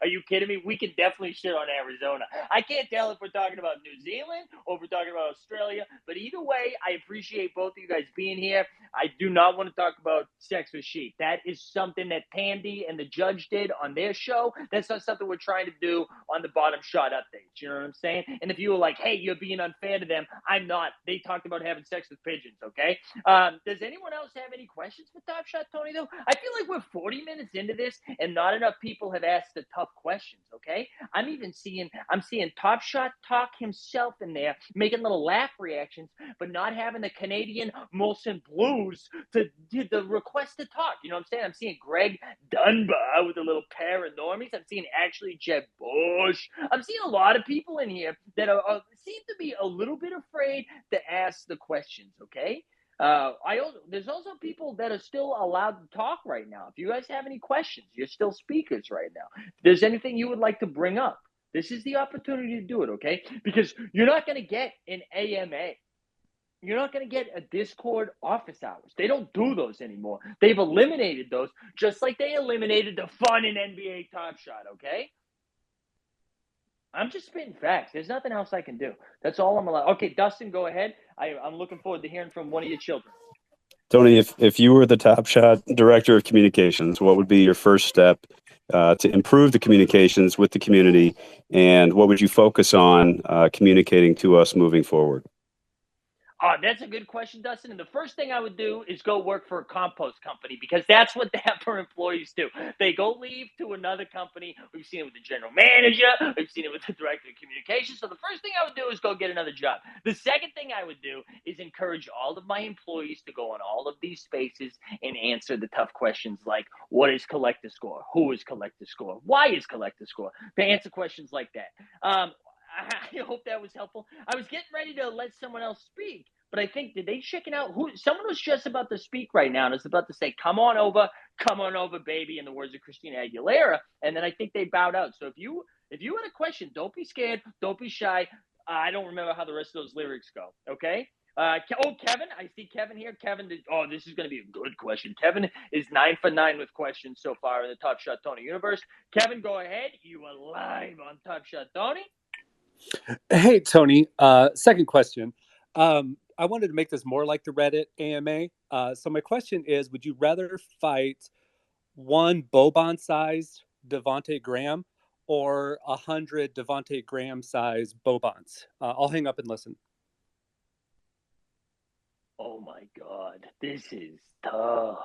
are you kidding me? We can definitely shit on Arizona. I can't tell if we're talking about New Zealand or if we're talking about Australia, but either way, I appreciate both of you guys being here. I do not want to talk about sex with sheep. That is something that Pandy and the judge did on their show. That's not something we're trying to do on the Bottom Shot updates. You know what I'm saying? And if you were like, hey, you're being unfair to them, I'm not. They talked about having sex with pigeons, okay? Does anyone else have any questions for Top Shot Tony, though? I feel like we're 40 minutes into this and not enough people have asked the tough questions, okay? I'm seeing Top Shot Talk himself in there, making little laugh reactions, but not having the Canadian Molson Blues to request to talk. You know what I'm saying? I'm seeing Greg Dunbar with a little pair of normies. I'm seeing actually Jeb Bush. I'm seeing a lot of people in here that seem to be a little bit afraid to ask the questions, okay? There's also people that are still allowed to talk right now. If you guys have any questions, you're still speakers right now. If there's anything you would like to bring up, this is the opportunity to do it, okay? Because you're not going to get an AMA. You're not going to get a Discord office hours. They don't do those anymore. They've eliminated those, just like they eliminated the fun in NBA Top Shot, okay? I'm just spitting facts. There's nothing else I can do. That's all I'm allowed. Okay, Dustin, go ahead. I'm looking forward to hearing from one of your children. Tony, if you were the Top Shot director of communications, what would be your first step to improve the communications with the community, and what would you focus on communicating to us moving forward? That's a good question, Dustin. And the first thing I would do is go work for a compost company, because that's what the Hepburn employees do. They go leave to another company. We've seen it with the general manager. We've seen it with the director of communications. So the first thing I would do is go get another job. The second thing I would do is encourage all of my employees to go on all of these spaces and answer the tough questions like, what is collector score? Who is collector score? Why is collector score? To answer questions like that. I hope that was helpful. I was getting ready to let someone else speak, but I think, did they chicken out? Someone was just about to speak right now and is about to say, come on over, baby, in the words of Christina Aguilera. And then I think they bowed out. So if you had a question, don't be scared. Don't be shy. I don't remember how the rest of those lyrics go. Okay. Kevin, I see Kevin here. Kevin, this is going to be a good question. Kevin is 9 for 9 with questions so far in the Top Shot Tony universe. Kevin, go ahead. You are live on Top Shot Tony. Hey, Tony. Second question. I wanted to make this more like the Reddit AMA. So my question is, would you rather fight one Boban-sized Devontae Graham or 100 Devontae Graham-sized Bobans? I'll hang up and listen. Oh, my God. This is tough.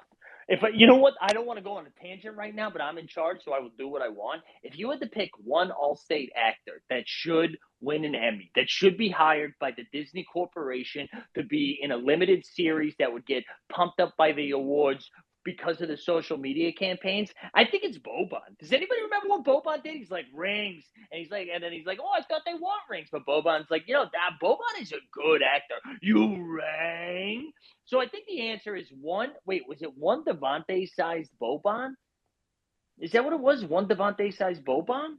You know what? I don't want to go on a tangent right now, but I'm in charge, so I will do what I want. If you had to pick one all-state actor that should win an Emmy, that should be hired by the Disney Corporation to be in a limited series that would get pumped up by the awards because of the social media campaigns. I think it's Boban. Does anybody remember what Boban did? He's like, rings. And then he's like, oh, I thought they want rings. But Boban's like, that Boban is a good actor. You rang. So I think the answer is one. Wait, was it one Devontae-sized Boban? Is that what it was? One Devontae-sized Boban?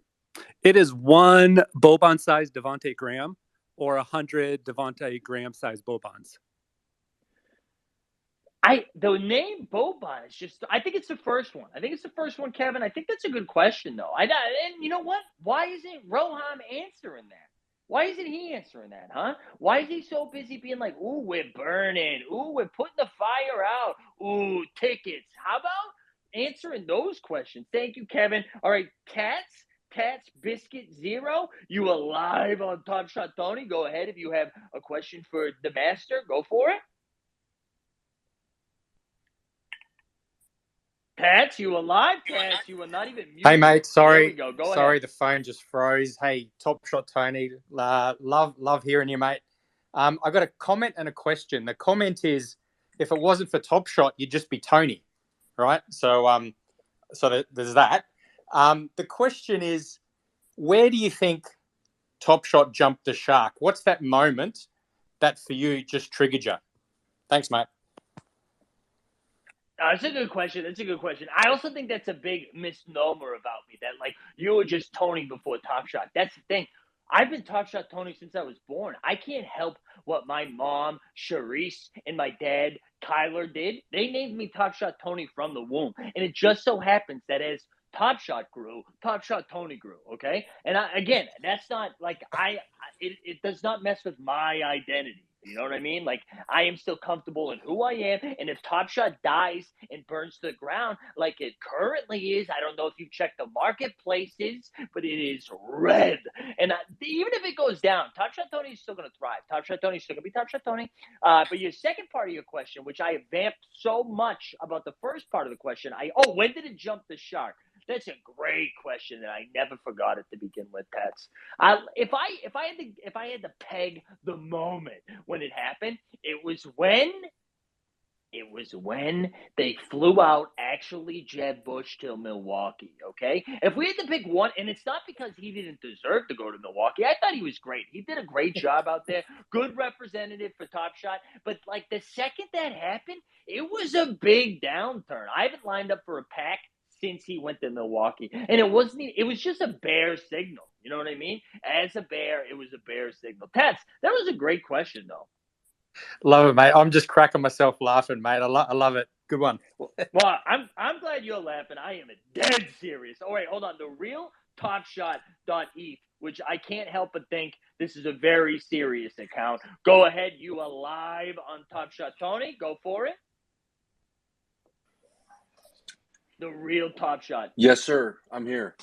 It is one Boban-sized Devontae Graham or 100 Devontae Graham-sized Bobans. The name Boban is just. I think it's the first one. I think it's the first one, Kevin. I think that's a good question, though. And you know what? Why isn't Rohan answering that? Why isn't he answering that, huh? Why is he so busy being like, ooh, we're burning. Ooh, we're putting the fire out. Ooh, tickets. How about answering those questions? Thank you, Kevin. All right, Tats Biscuit Zero, you alive on Top Shot Tony? Go ahead if you have a question for the master. Go for it. Tats, you alive? Tats, you are not even muted. Hey, mate, sorry. There we go. Go sorry, ahead. the phone just froze. Hey, Top Shot Tony, love hearing you, mate. I got a comment and a question. The comment is, if it wasn't for Top Shot, you'd just be Tony, right? So there's that. The question is, where do you think Top Shot jumped the shark? What's that moment that for you just triggered you? Thanks, mate. That's a good question. That's a good question. I also think that's a big misnomer about me, that like you were just Tony before Top Shot. That's the thing. I've been Top Shot Tony since I was born. I can't help what my mom, Charisse, and my dad, Kyler, did. They named me Top Shot Tony from the womb. And it just so happens that as Top Shot grew, Top Shot Tony grew, okay? And again, that's not like it does not mess with my identity. You know what I mean? Like, I am still comfortable in who I am. And if Top Shot dies and burns to the ground like it currently is, I don't know if you've checked the marketplaces, but it is red. And even if it goes down, Top Shot Tony is still going to thrive. Top Shot Tony is still going to be Top Shot Tony. But your second part of your question, which I vamped so much about the first part of the question, when did it jump the shark? That's a great question that I never forgot it to begin with, Pets. If I had to peg the moment when it happened, it was when they flew out actually Jeb Bush to Milwaukee, okay? If we had to pick one, and it's not because he didn't deserve to go to Milwaukee. I thought he was great. He did a great job out there. Good representative for Top Shot. But like the second that happened, it was a big downturn. I haven't lined up for a pack since he went to Milwaukee. And it was just a bear signal. You know what I mean? As a bear, it was a bear signal. Tats, that was a great question, though. Love it, mate. I'm just cracking myself laughing, mate. I love it. Good one. Well, I'm glad you're laughing. I am dead serious. Oh, wait, hold on. The real TopShot.eth, which I can't help but think this is a very serious account. Go ahead. You are live on Top Shot Tony. Go for it. The real Top Shot. Yes, sir. I'm here.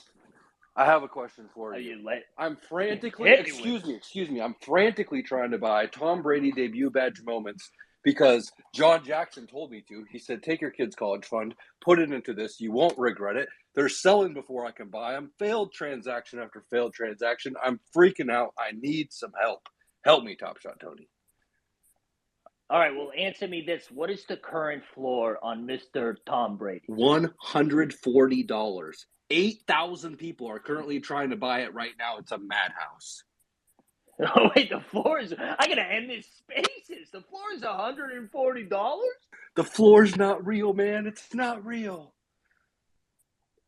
I have a question for you. I'm frantically, excuse me. I'm frantically trying to buy Tom Brady debut badge moments because John Jackson told me to. He said, take your kid's college fund, put it into this. You won't regret it. They're selling before I can buy them. Failed transaction after failed transaction. I'm freaking out. I need some help. Help me, Top Shot Tony. All right, well, answer me this. What is the current floor on Mr. Tom Brady? $140. 8,000 people are currently trying to buy it right now. It's a madhouse. Oh, wait, the floor is... I got to end this Spaces. The floor is $140? The floor's not real, man. It's not real.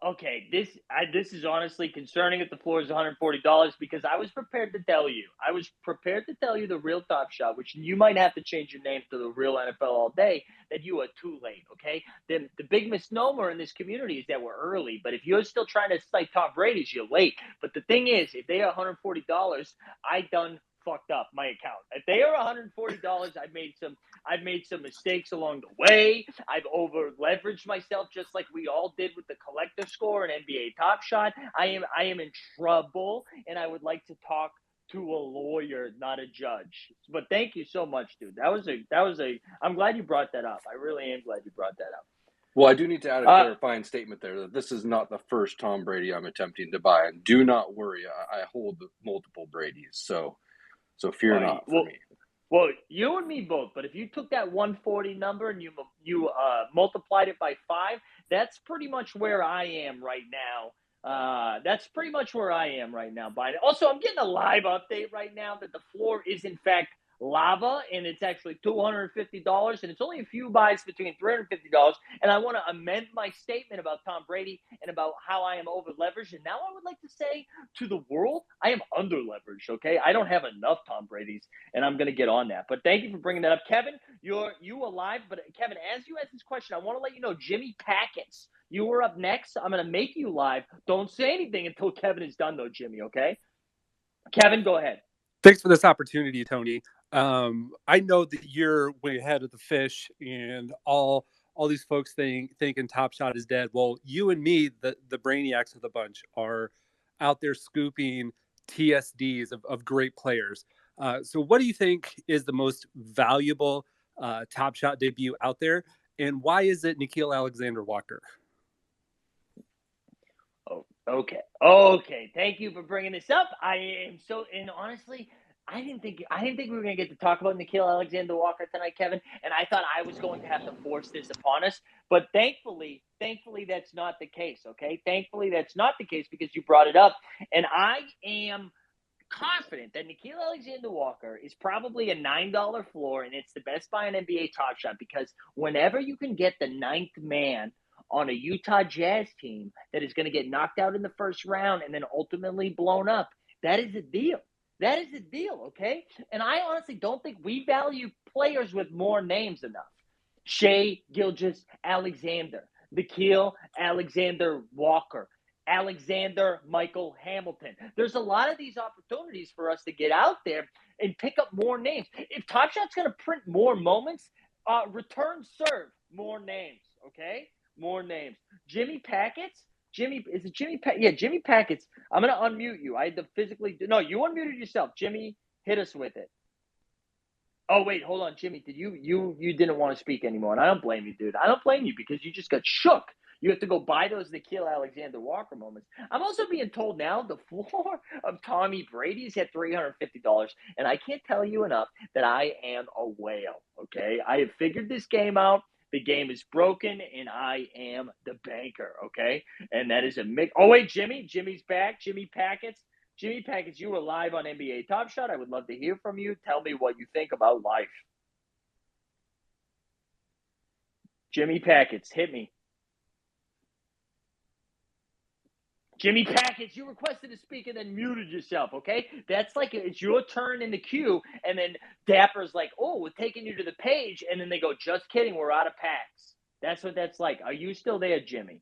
Okay, this is honestly concerning if the floor is $140 because I was prepared to tell you. I was prepared to tell you the real Top Shot, which you might have to change your name to the real NFL all day, that you are too late, okay? Then the big misnomer in this community is that we're early, but if you're still trying to cite Tom Brady's, you're late. But the thing is, if they are $140, I done fucked up my account. If they are $140, I've made some mistakes along the way. I've over leveraged myself just like we all did with the collector score and NBA Top Shot. I am in trouble, and I would like to talk to a lawyer, not a judge. But thank you so much, dude. That was a I'm glad you brought that up. I really am glad you brought that up. Well, I do need to add a clarifying statement there that this is not the first Tom Brady I'm attempting to buy. And do not worry, I hold multiple Bradys. So fear not for me. Well, you and me both. But if you took that 140 number and you multiplied it by 5, that's pretty much where I am right now. That's pretty much where I am right now. Biden. Also, I'm getting a live update right now that the floor is in fact lava, and it's actually $250, and it's only a few buys between $350. And I want to amend my statement about Tom Brady and about how I am over leveraged. And now I would like to say to the world, I am under leveraged. Okay, I don't have enough Tom Brady's, and I'm going to get on that. But thank you for bringing that up, Kevin. You alive? But Kevin, as you ask this question, I want to let you know, Jimmy Packets, you were up next. I'm going to make you live. Don't say anything until Kevin is done, though, Jimmy. Okay, Kevin, go ahead. Thanks for this opportunity, Tony. I know that you're way ahead of the fish, and all these folks thinking Top Shot is dead. Well, you and me, the brainiacs of the bunch, are out there scooping TSDs of great players. So what do you think is the most valuable Top Shot debut out there, and why is it Nickeil Alexander-Walker? Okay. Thank you for bringing this up. And honestly, I didn't think we were going to get to talk about Nickeil Alexander-Walker tonight, Kevin. And I thought I was going to have to force this upon us. But thankfully, that's not the case. Okay, thankfully that's not the case because you brought it up, and I am confident that Nickeil Alexander-Walker is probably a $9 floor, and it's the best buy on NBA Top Shot because whenever you can get the 9th man on a Utah Jazz team that is going to get knocked out in the first round and then ultimately blown up, that is a deal. That is a deal, okay? And I honestly don't think we value players with more names enough. Shai Gilgeous-Alexander, Nickeil Alexander-Walker, Alexander Michael Hamilton. There's a lot of these opportunities for us to get out there and pick up more names. If Top Shot's going to print more moments, return serve more names, okay? More names. Jimmy Packets? Jimmy Packets. I'm going to unmute you. I had to physically – no, you unmuted yourself. Jimmy, hit us with it. Oh, wait, hold on, Jimmy. Did you didn't want to speak anymore, and I don't blame you, dude. I don't blame you because you just got shook. You have to go buy those Nickeil Alexander-Walker moments. I'm also being told now the floor of Tommy Brady's at $350, and I can't tell you enough that I am a whale, okay? I have figured this game out. The game is broken, and I am the banker, okay? And that is a mix. Oh, wait, Jimmy's back. Jimmy Packets, you were live on NBA Top Shot. I would love to hear from you. Tell me what you think about life. Jimmy Packets, hit me. Jimmy Packets, you requested to speak and then muted yourself, okay? That's like it's your turn in the queue, and then Dapper's like, oh, we're taking you to the page, and then they go, just kidding, we're out of packs. That's what that's like. Are you still there, Jimmy?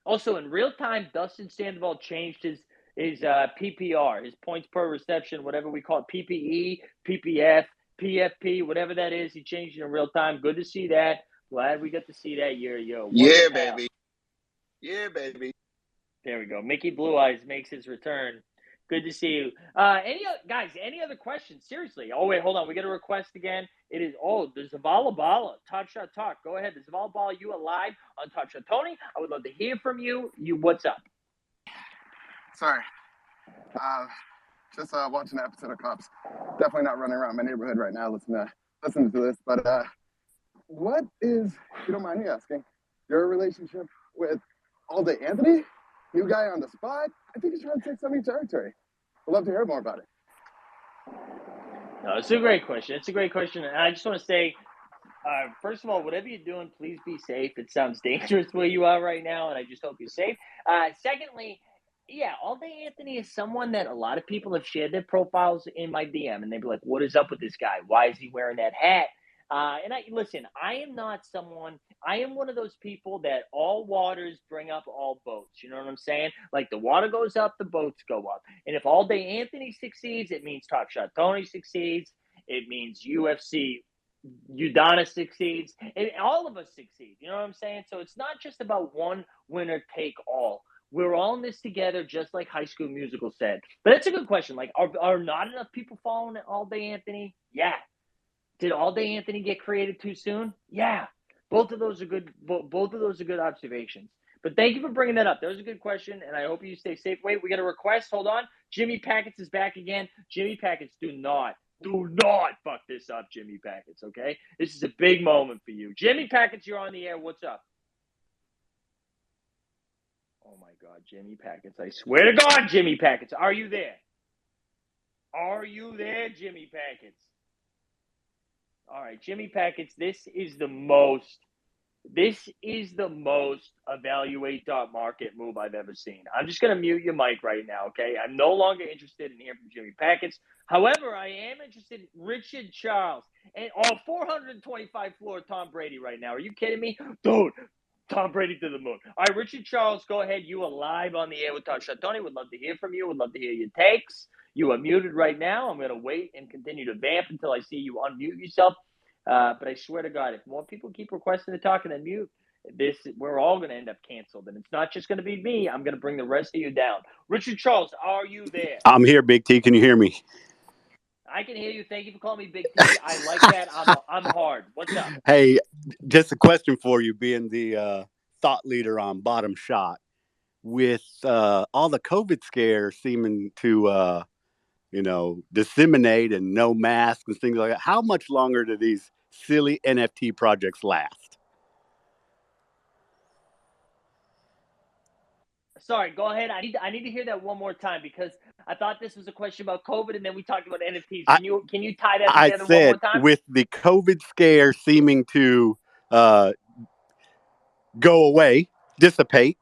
Also, in real time, Dustin Sandoval changed his PPR, his points per reception, whatever we call it, PPE, PPF, PFP, whatever that is. He changed it in real time. Good to see that. Glad we got to see that. Yo. Yeah, baby. Yeah, baby. There we go. Mickey Blue Eyes makes his return. Good to see you. Any other questions? Seriously. Oh, wait, hold on. We got a request again. It is, the Zavala Bala, Top Shot Talk. Go ahead. The Zavala Bala, you are live on Top Shot. Tony, I would love to hear from you. What's up? Sorry. Just watching an episode of Cops. Definitely not running around my neighborhood right now listening to this. But what is, if you don't mind me asking, your relationship with All Day Anthony? New guy on the spot? I think he's trying to take some of your territory. I'd love to hear more about it. No, it's a great question. And I just want to say, first of all, whatever you're doing, please be safe. It sounds dangerous where you are right now, and I just hope you're safe. Secondly, yeah, All Day Anthony is someone that a lot of people have shared their profiles in my DM, and they'd be like, what is up with this guy? Why is he wearing that hat? And I am not someone, I am one of those people that all waters bring up all boats. You know what I'm saying? Like the water goes up, the boats go up. And if All Day Anthony succeeds, it means Top Shot Tony succeeds. It means UFC Udonis succeeds. And all of us succeed. You know what I'm saying? So it's not just about one winner take all. We're all in this together, just like High School Musical said. But that's a good question. Like, are not enough people following All Day Anthony? Yeah. Did All Day Anthony get created too soon? Yeah. Both of those are good observations. But thank you for bringing that up. That was a good question, and I hope you stay safe. Wait, we got a request. Hold on. Jimmy Packets is back again. Jimmy Packets, do not fuck this up, Jimmy Packets, okay? This is a big moment for you. Jimmy Packets, you're on the air. What's up? Oh, my God, Jimmy Packets. I swear to God, Jimmy Packets. Are you there? Are you there, Jimmy Packets? All right, Jimmy Packets, this is the most evaluate.market move I've ever seen. I'm just going to mute your mic right now, okay? I'm no longer interested in hearing from Jimmy Packets. However, I am interested in Richard Charles and 425 floor Tom Brady right now. Are you kidding me? Dude, Tom Brady to the moon. All right, Richard Charles, go ahead. You are live on the air with Top Shot Tony. Would love to hear from you. Would love to hear your takes. You are muted right now. I'm going to wait and continue to vamp until I see you unmute yourself. But I swear to God, if more people keep requesting to talk and then mute, we're all going to end up canceled. And it's not just going to be me. I'm going to bring the rest of you down. Richard Charles, are you there? I'm here, Big T. Can you hear me? I can hear you. Thank you for calling me Big T. I like that. I'm hard. What's up? Hey, just a question for you, being the thought leader on Bottom Shot. With all the COVID scare seeming to disseminate and no masks and things like that, how much longer do these silly NFT projects last? Sorry, go ahead. I need to hear that one more time because I thought this was a question about COVID and then we talked about NFTs. Can you tie that together one more time? With the COVID scare seeming to go away, dissipate,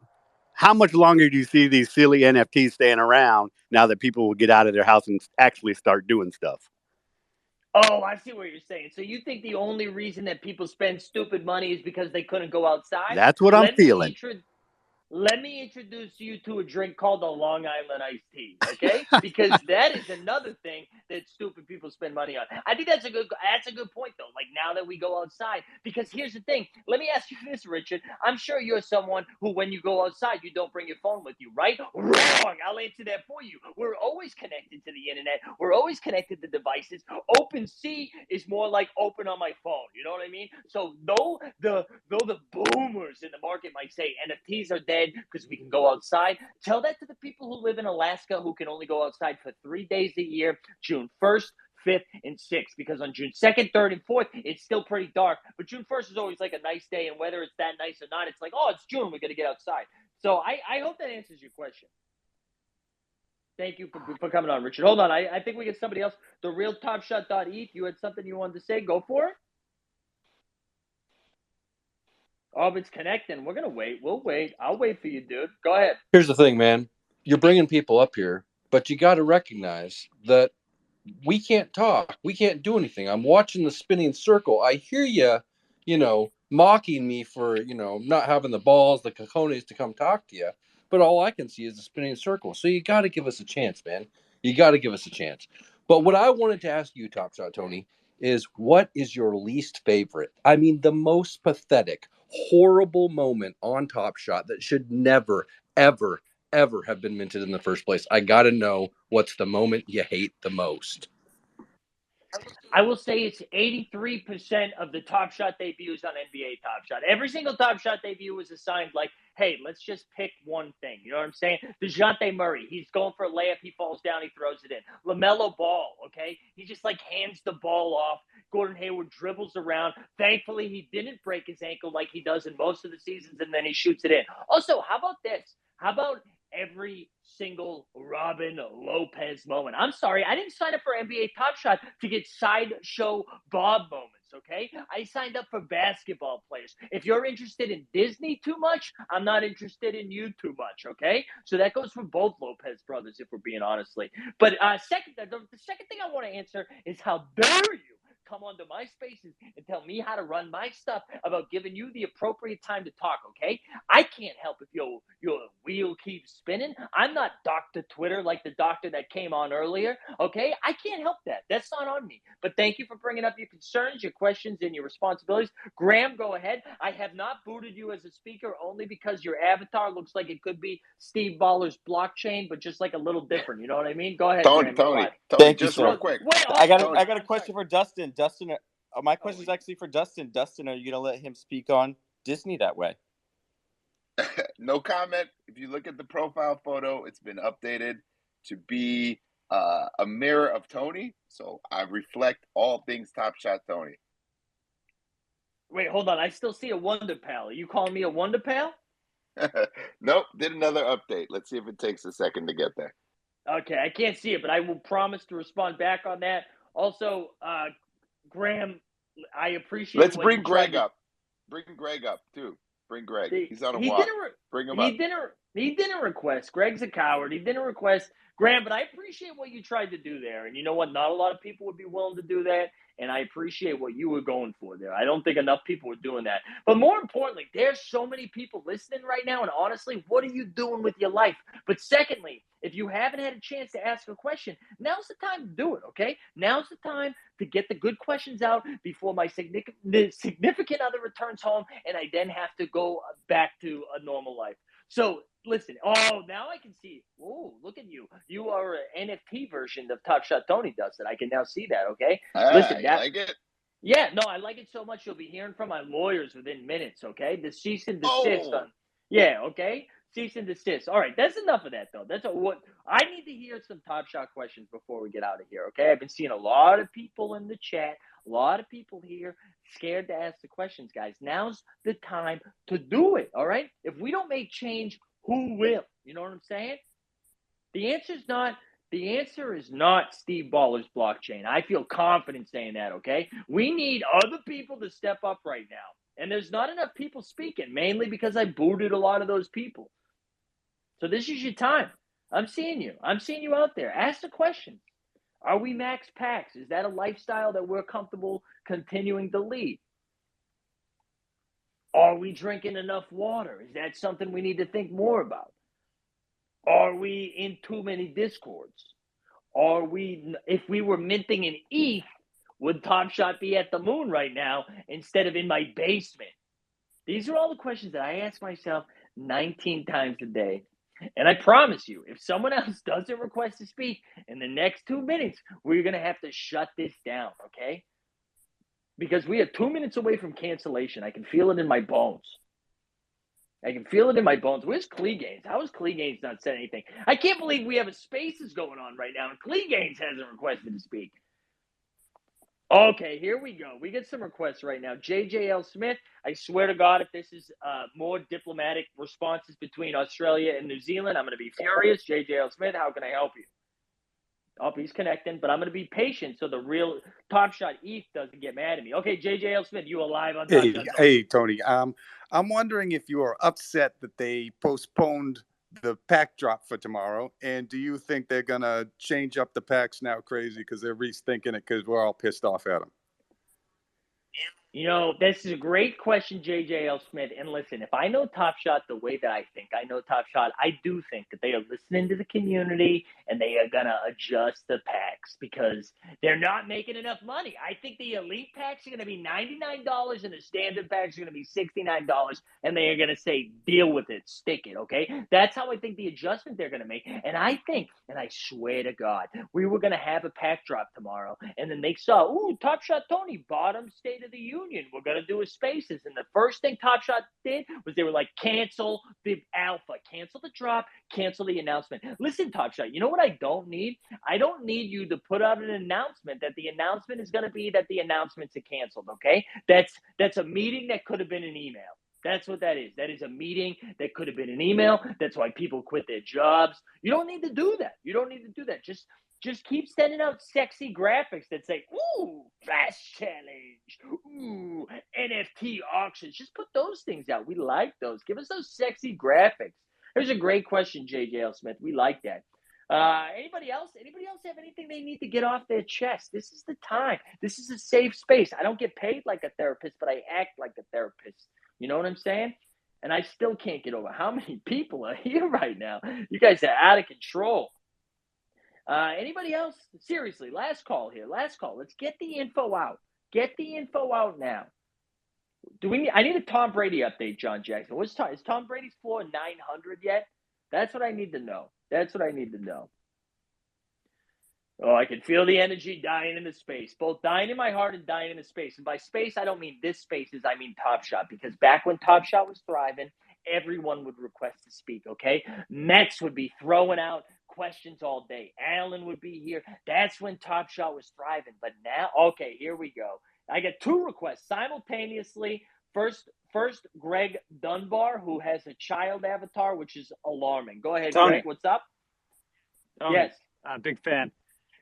how much longer do you see these silly NFTs staying around now that people will get out of their house and actually start doing stuff? Oh, I see what you're saying. So you think the only reason that people spend stupid money is because they couldn't go outside? That's what I'm feeling. Let me introduce you to a drink called the Long Island Iced Tea, okay? Because that is another thing that stupid people spend money on. I think that's a good point, though. Like, now that we go outside, because here's the thing. Let me ask you this, Richard. I'm sure you're someone who, when you go outside, you don't bring your phone with you, right? Wrong. I'll answer that for you. We're always connected to the internet. We're always connected to devices. OpenSea is more like open on my phone. You know what I mean? So though the boomers in the market might say NFTs are dead because we can go outside, tell that to the people who live in Alaska who can only go outside for 3 days a year, June 1st, 5th, and 6th, because on June 2nd, 3rd, and 4th, it's still pretty dark. But June 1st is always like a nice day, and whether it's that nice or not, it's like, oh, it's June, we're going to get outside. So I hope that answers your question. Thank you for coming on, Richard. Hold on. I think we get somebody else. The real TopShot.eth, you had something you wanted to say. Go for it. Oh, if it's connecting, we're going to wait. We'll wait. I'll wait for you, dude. Go ahead. Here's the thing, man. You're bringing people up here, but you got to recognize that we can't talk. We can't do anything. I'm watching the spinning circle. I hear you, mocking me for, not having the balls, the cojones to come talk to you. But all I can see is the spinning circle. So you got to give us a chance, man. You got to give us a chance. But what I wanted to ask you, Top Shot Tony, is what is your least favorite? I mean, the most pathetic, horrible moment on Top Shot that should never, ever, ever have been minted in the first place. I got to know what's the moment you hate the most. I will say it's 83% of the Top Shot debuts on NBA Top Shot. Every single Top Shot debut was assigned like, hey, let's just pick one thing. You know what I'm saying? DeJounte Murray, he's going for a layup. He falls down. He throws it in. LaMelo Ball, okay? He just like hands the ball off. Gordon Hayward dribbles around. Thankfully, he didn't break his ankle like he does in most of the seasons, and then he shoots it in. Also, how about this? How about every single Robin Lopez moment? I'm sorry, I didn't sign up for NBA Top Shot to get sideshow Bob moments, okay? I signed up for basketball players. If you're interested in Disney too much, I'm not interested in you too much, okay? So that goes for both Lopez brothers, if we're being honestly. But the second thing I want to answer is, how dare you come onto my spaces and tell me how to run my stuff about giving you the appropriate time to talk, okay? I can't help if your wheel keeps spinning. I'm not Dr. Twitter like the doctor that came on earlier, okay? I can't help that. That's not on me. But thank you for bringing up your concerns, your questions, and your responsibilities. Graham, go ahead. I have not booted you as a speaker only because your avatar looks like it could be Steve Baller's blockchain, but just like a little different. You know what I mean? Go ahead, Graham. Tony, Thank you, just sir. real quick. Wait, I got a question for Dustin. Dustin, my question is actually for Dustin. Dustin, are you gonna let him speak on Disney that way? No comment. If you look at the profile photo, it's been updated to be a mirror of Tony. So I reflect all things Top Shot Tony. Wait, hold on. I still see a Wonder Pal. Are you calling me a Wonder Pal? Nope, did another update. Let's see if it takes a second to get there. Okay, I can't see it, but I will promise to respond back on that. Also, Graham, I appreciate. Let's bring Greg up. Bring Greg up too. Bring Greg. He's on a walk. Bring him up. He didn't request. Greg's a coward. He didn't request. Graham, but I appreciate what you tried to do there. And you know what? Not a lot of people would be willing to do that. And I appreciate what you were going for there. I don't think enough people were doing that. But more importantly, there's so many people listening right now. And honestly, what are you doing with your life? But secondly, if you haven't had a chance to ask a question, now's the time to do it, okay? Now's the time to get the good questions out before my significant other returns home and I then have to go back to a normal life. So listen, now I can see. Oh, look at you. You are an NFT version of Top Shot Tony does it. I can now see that, okay? Listen, I like it. Yeah, no, I like it so much you'll be hearing from my lawyers within minutes, okay? The cease and desist. Yeah, okay? Cease and desist. All right, that's enough of that, though. That's what I need to hear some Top Shot questions before we get out of here, okay? I've been seeing a lot of people in the chat, a lot of people here scared to ask the questions, guys. Now's the time to do it, all right? If we don't make change, who will? You know what I'm saying? The answer is not Steve Baller's blockchain. I feel confident saying that, okay? We need other people to step up right now. And there's not enough people speaking, mainly because I booted a lot of those people. So this is your time. I'm seeing you. I'm seeing you out there. Ask the questions. Are we max packs? Is that a lifestyle that we're comfortable continuing to lead? Are we drinking enough water? Is that something we need to think more about? Are we in too many discords? If we were minting an ETH, would Top Shot be at the moon right now instead of in my basement? These are all the questions that I ask myself 19 times a day. And I promise you, if someone else doesn't request to speak in the next 2 minutes, we're going to have to shut this down, okay? Because we are 2 minutes away from cancellation. I can feel it in my bones. I can feel it in my bones. Where's Clegains? How is Clegains not said anything? I can't believe we have a Spaces going on right now, and Clegains hasn't requested to speak. Okay, here we go. We get some requests right now. JJL Smith, I swear to God, if this is more diplomatic responses between Australia and New Zealand, I'm going to be furious. JJL Smith, how can I help you? Oh, he's connecting, but I'm going to be patient so the real Top Shot ETH doesn't get mad at me. Okay, JJL Smith, you alive on Top Shot? Hey, Tony. I'm wondering if you are upset that they postponed the pack drop for tomorrow, and do you think they're going to change up the packs now crazy because they're rethinking it because we're all pissed off at them? You know, this is a great question, JJL Smith. And listen, if I know Top Shot the way that I think I know Top Shot, I do think that they are listening to the community and they are going to adjust the packs because they're not making enough money. I think the elite packs are going to be $99 and the standard packs are going to be $69, and they are going to say, deal with it, stick it, okay? That's how I think the adjustment they're going to make. And I think, and I swear to God, we were going to have a pack drop tomorrow, and then they saw, ooh, Top Shot Tony, bottom State of the Union. We're going to do a Spaces. And the first thing Top Shot did was they were like, cancel the alpha, cancel the drop, cancel the announcement. Listen, Top Shot, you know what I don't need? I don't need you to put out an announcement that the announcement is going to be that the announcements are canceled, okay? That's a meeting that could have been an email. That's what that is. That is a meeting that could have been an email. That's why people quit their jobs. You don't need to do that. You don't need to do that. Just keep sending out sexy graphics that say, ooh, fast challenge, ooh, NFT auctions. Just put those things out. We like those. Give us those sexy graphics. There's a great question, JJL Smith. We like that. Anybody else? Anybody else have anything they need to get off their chest? This is the time. This is a safe space. I don't get paid like a therapist, but I act like a therapist. You know what I'm saying? And I still can't get over how many people are here right now. You guys are out of control. Anybody else? Seriously, last call here. Last call. Let's get the info out. Get the info out now. I need a Tom Brady update, John Jackson. Is Tom Brady's floor 900 yet? That's what I need to know. That's what I need to know. Oh, I can feel the energy dying in the space, both dying in my heart and dying in the space. And by space, I don't mean this Spaces, I mean Top Shot. Because back when Top Shot was thriving everyone would request to speak, okay? Mets would be throwing out questions all day. Allen would be here. That's when Top Shot was thriving. But now, okay, here we go. I get 2 requests simultaneously. First, Greg Dunbar, who has a child avatar, which is alarming. Go ahead, Tony. Greg. What's up? Tony, Yes. Big fan.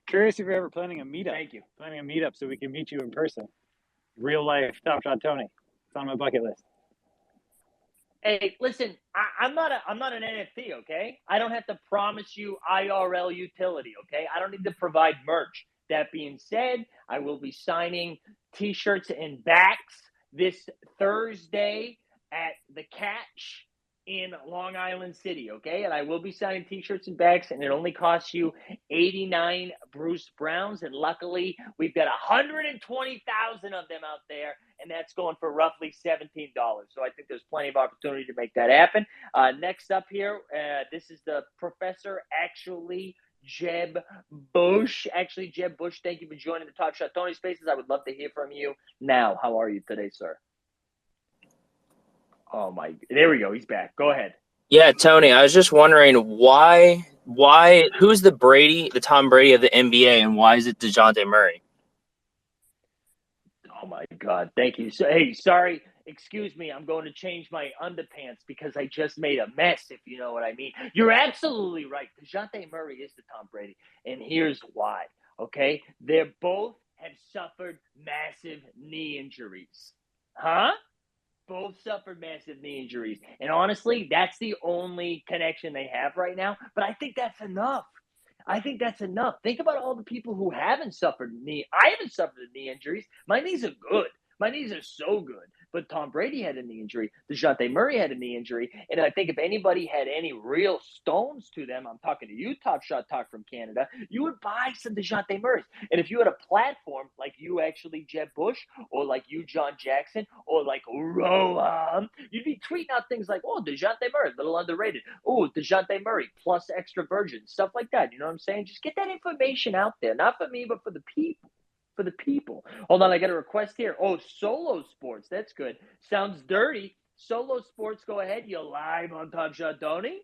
Curious if you're ever planning a meetup. Thank you. Planning a meetup so we can meet you in person. Real life Top Shot Tony. It's on my bucket list. Hey, listen, I'm not an NFT, okay? I don't have to promise you IRL utility, okay? I don't need to provide merch. That being said, I will be signing T-shirts and backs this Thursday at the Catch in Long Island City, okay? And I will be signing T-shirts and bags, and it only costs you 89 Bruce Browns, and luckily we've got 120,000 of them out there, and that's going for roughly $17. So I think there's plenty of opportunity to make that happen. Next up here, this is the Professor Jeb Bush. Actually, Jeb Bush, thank you for joining the Top Shot Tony Spaces. I would love to hear from you now. How are you today, sir? Oh my! There we go. He's back. Go ahead. Yeah, Tony. I was just wondering why? Who's the Tom Brady of the NBA, and why is it DeJounte Murray? Oh my God! Thank you. So, hey, sorry. Excuse me. I'm going to change my underpants because I just made a mess. If you know what I mean. You're absolutely right. DeJounte Murray is the Tom Brady, and here's why. Okay, they both have suffered massive knee injuries. Huh? Both suffered massive knee injuries. And honestly, that's the only connection they have right now. But I think that's enough. Think about all the people who haven't suffered I haven't suffered knee injuries. My knees are good. My knees are so good. But Tom Brady had a knee injury. DeJounte Murray had a knee injury. And I think if anybody had any real stones to them, I'm talking to you, Top Shot Talk from Canada, you would buy some DeJounte Murrays. And if you had a platform like you actually, Jeb Bush, or like you, John Jackson, or like Rohan, you'd be tweeting out things like, oh, DeJounte Murray, a little underrated. Oh, DeJounte Murray, plus extra virgin, stuff like that. You know what I'm saying? Just get that information out there. Not for me, but for the people. For the people. Hold on, I got a request here. Oh, Solo Sports. That's good. Sounds dirty. Solo Sports, go ahead. You're live on Top Shot Tony.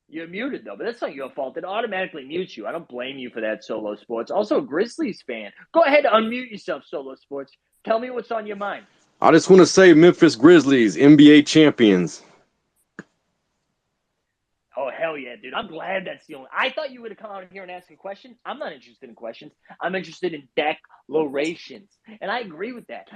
You're muted, though, but that's not your fault. It automatically mutes you. I don't blame you for that, Solo Sports. Also, a Grizzlies fan. Go ahead, unmute yourself, Solo Sports. Tell me what's on your mind. I just want to say Memphis Grizzlies, NBA champions. Oh, hell yeah, dude. I'm glad that's the only. I thought you would have come out here and asked a question. I'm not interested in questions. I'm interested in declarations. And I agree with that.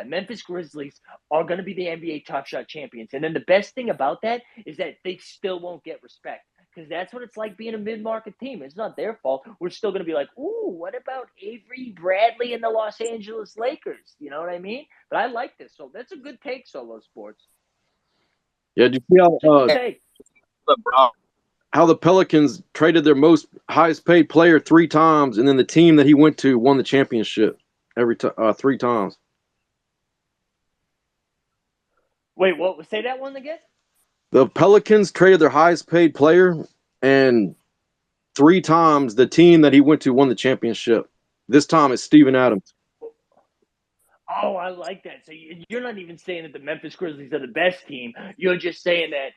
Memphis Grizzlies are going to be the NBA Top Shot champions. And then the best thing about that is that they still won't get respect. Because that's what it's like being a mid-market team. It's not their fault. We're still going to be like, ooh, what about Avery Bradley and the Los Angeles Lakers? You know what I mean? But I like this. So that's a good take, Solo Sports. Yeah, do you see how the Pelicans traded their highest paid player 3 times, and then the team that he went to won the championship 3 times. Wait, what? Say that one again? The Pelicans traded their highest paid player, and 3 times the team that he went to won the championship. This time it's Steven Adams. Oh, I like that. So you're not even saying that the Memphis Grizzlies are the best team. You're just saying that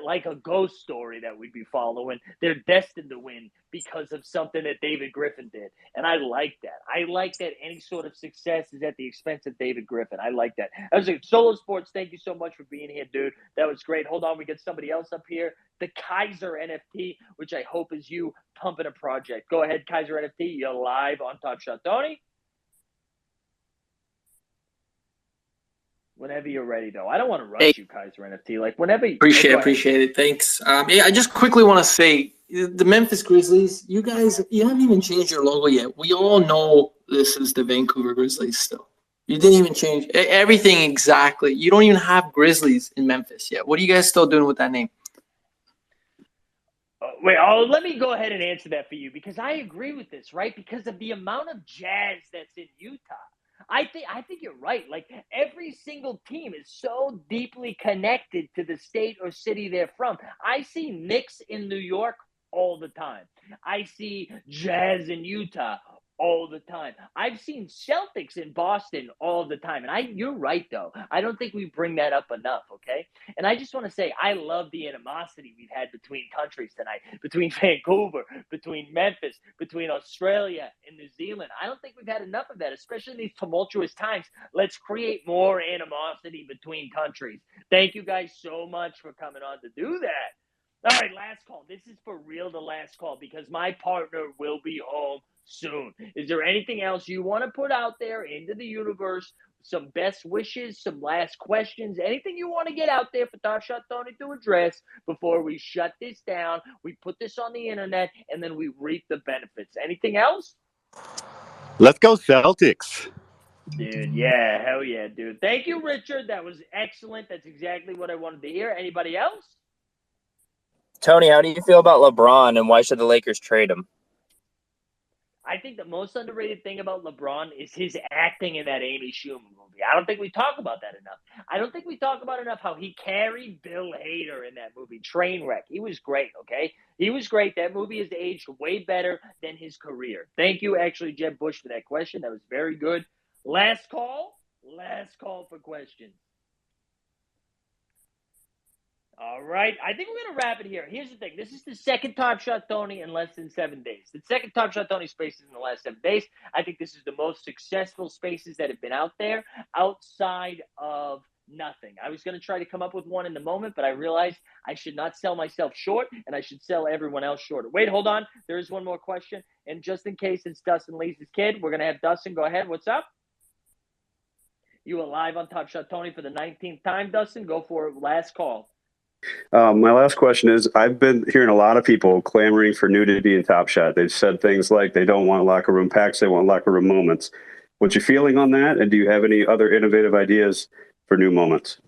like a ghost story that we'd be following, they're destined to win because of something that David Griffin did. And I like that. I like that any sort of success is at the expense of David Griffin. I like that. I was like, Solo Sports, thank you so much for being here, dude. That was great. Hold on, we get somebody else up here. The Kaiser NFT, which I hope is you pumping a project. Go ahead, Kaiser NFT. You're live on Top Shot Tony. Whenever you're ready, though. I don't want to rush you, Kaiser NFT. Like, whenever you... Appreciate it. Thanks. Yeah, I just quickly want to say, the Memphis Grizzlies, you guys, you haven't even changed your logo yet. We all know this is the Vancouver Grizzlies still. You didn't even change everything exactly. You don't even have Grizzlies in Memphis yet. What are you guys still doing with that name? Wait, let me go ahead and answer that for you, because I agree with this, right? Because of the amount of jazz that's in Utah. I think you're right. Like, every single team is so deeply connected to the state or city they're from. I see Knicks in New York all the time. I see Jazz in Utah all the time. I've seen Celtics in Boston all the time. And you're right, though. I don't think we bring that up enough, okay? And I just want to say I love the animosity we've had between countries tonight, between Vancouver, between Memphis, between Australia and New Zealand. I don't think we've had enough of that, especially in these tumultuous times. Let's create more animosity between countries. Thank you guys so much for coming on to do that. All right, last call. This is for real the last call because my partner will be home soon. Is there anything else you want to put out there into the universe? Some best wishes, some last questions, anything you want to get out there for Top Shot Tony to address before we shut this down, we put this on the internet, and then we reap the benefits. Anything else? Let's go Celtics. Dude, yeah, hell yeah, dude. Thank you, Richard. That was excellent. That's exactly what I wanted to hear. Anybody else? Tony, how do you feel about LeBron, and why should the Lakers trade him? I think the most underrated thing about LeBron is his acting in that Amy Schumer movie. I don't think we talk about that enough. I don't think we talk about enough how he carried Bill Hader in that movie, Trainwreck. He was great, okay? He was great. That movie has aged way better than his career. Thank you, actually, Jeb Bush, for that question. That was very good. Last call for questions. All right. I think we're going to wrap it here. Here's the thing. This is the second Top Shot Tony in less than 7 days. The second Top Shot Tony Spaces in the last 7 days. I think this is the most successful Spaces that have been out there outside of nothing. I was going to try to come up with one in the moment, but I realized I should not sell myself short, and I should sell everyone else short. Wait, hold on. There is one more question. And just in case it's Dustin Lee's kid, we're going to have Dustin go ahead. What's up? You are live on Top Shot Tony for the 19th time, Dustin. Go for it. Last call. My last question is, I've been hearing a lot of people clamoring for nudity in Top Shot. They've said things like they don't want locker room packs, they want locker room moments. What's your feeling on that? And do you have any other innovative ideas for new moments?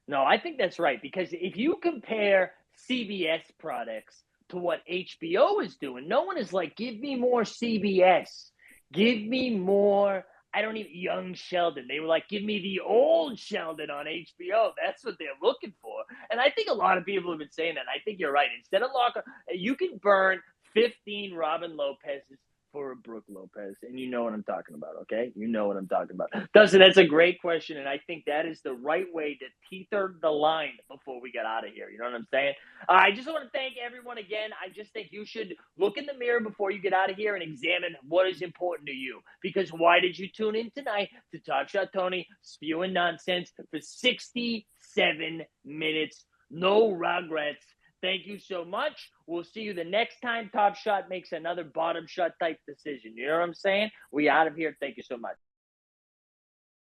No, I think that's right. Because if you compare CBS products to what HBO is doing, no one is like, give me more CBS. Give me more, Young Sheldon. They were like, give me the old Sheldon on HBO. That's what they're looking for. And I think a lot of people have been saying that. I think you're right. Instead of locker, you can burn 15 Robin Lopez's for a Brooke Lopez. And you know what I'm talking about, okay? You know what I'm talking about. Dustin, that's a great question, and I think that is the right way to tether the line before we get out of here. You know what I'm saying? I just want to thank everyone again. I just think you should look in the mirror before you get out of here and examine what is important to you. Because why did you tune in tonight to Top Shot Tony spewing nonsense for 67 minutes? No regrets. Thank you so much. We'll see you the next time Top Shot makes another bottom shot type decision. You know what I'm saying? We out of here. Thank you so much.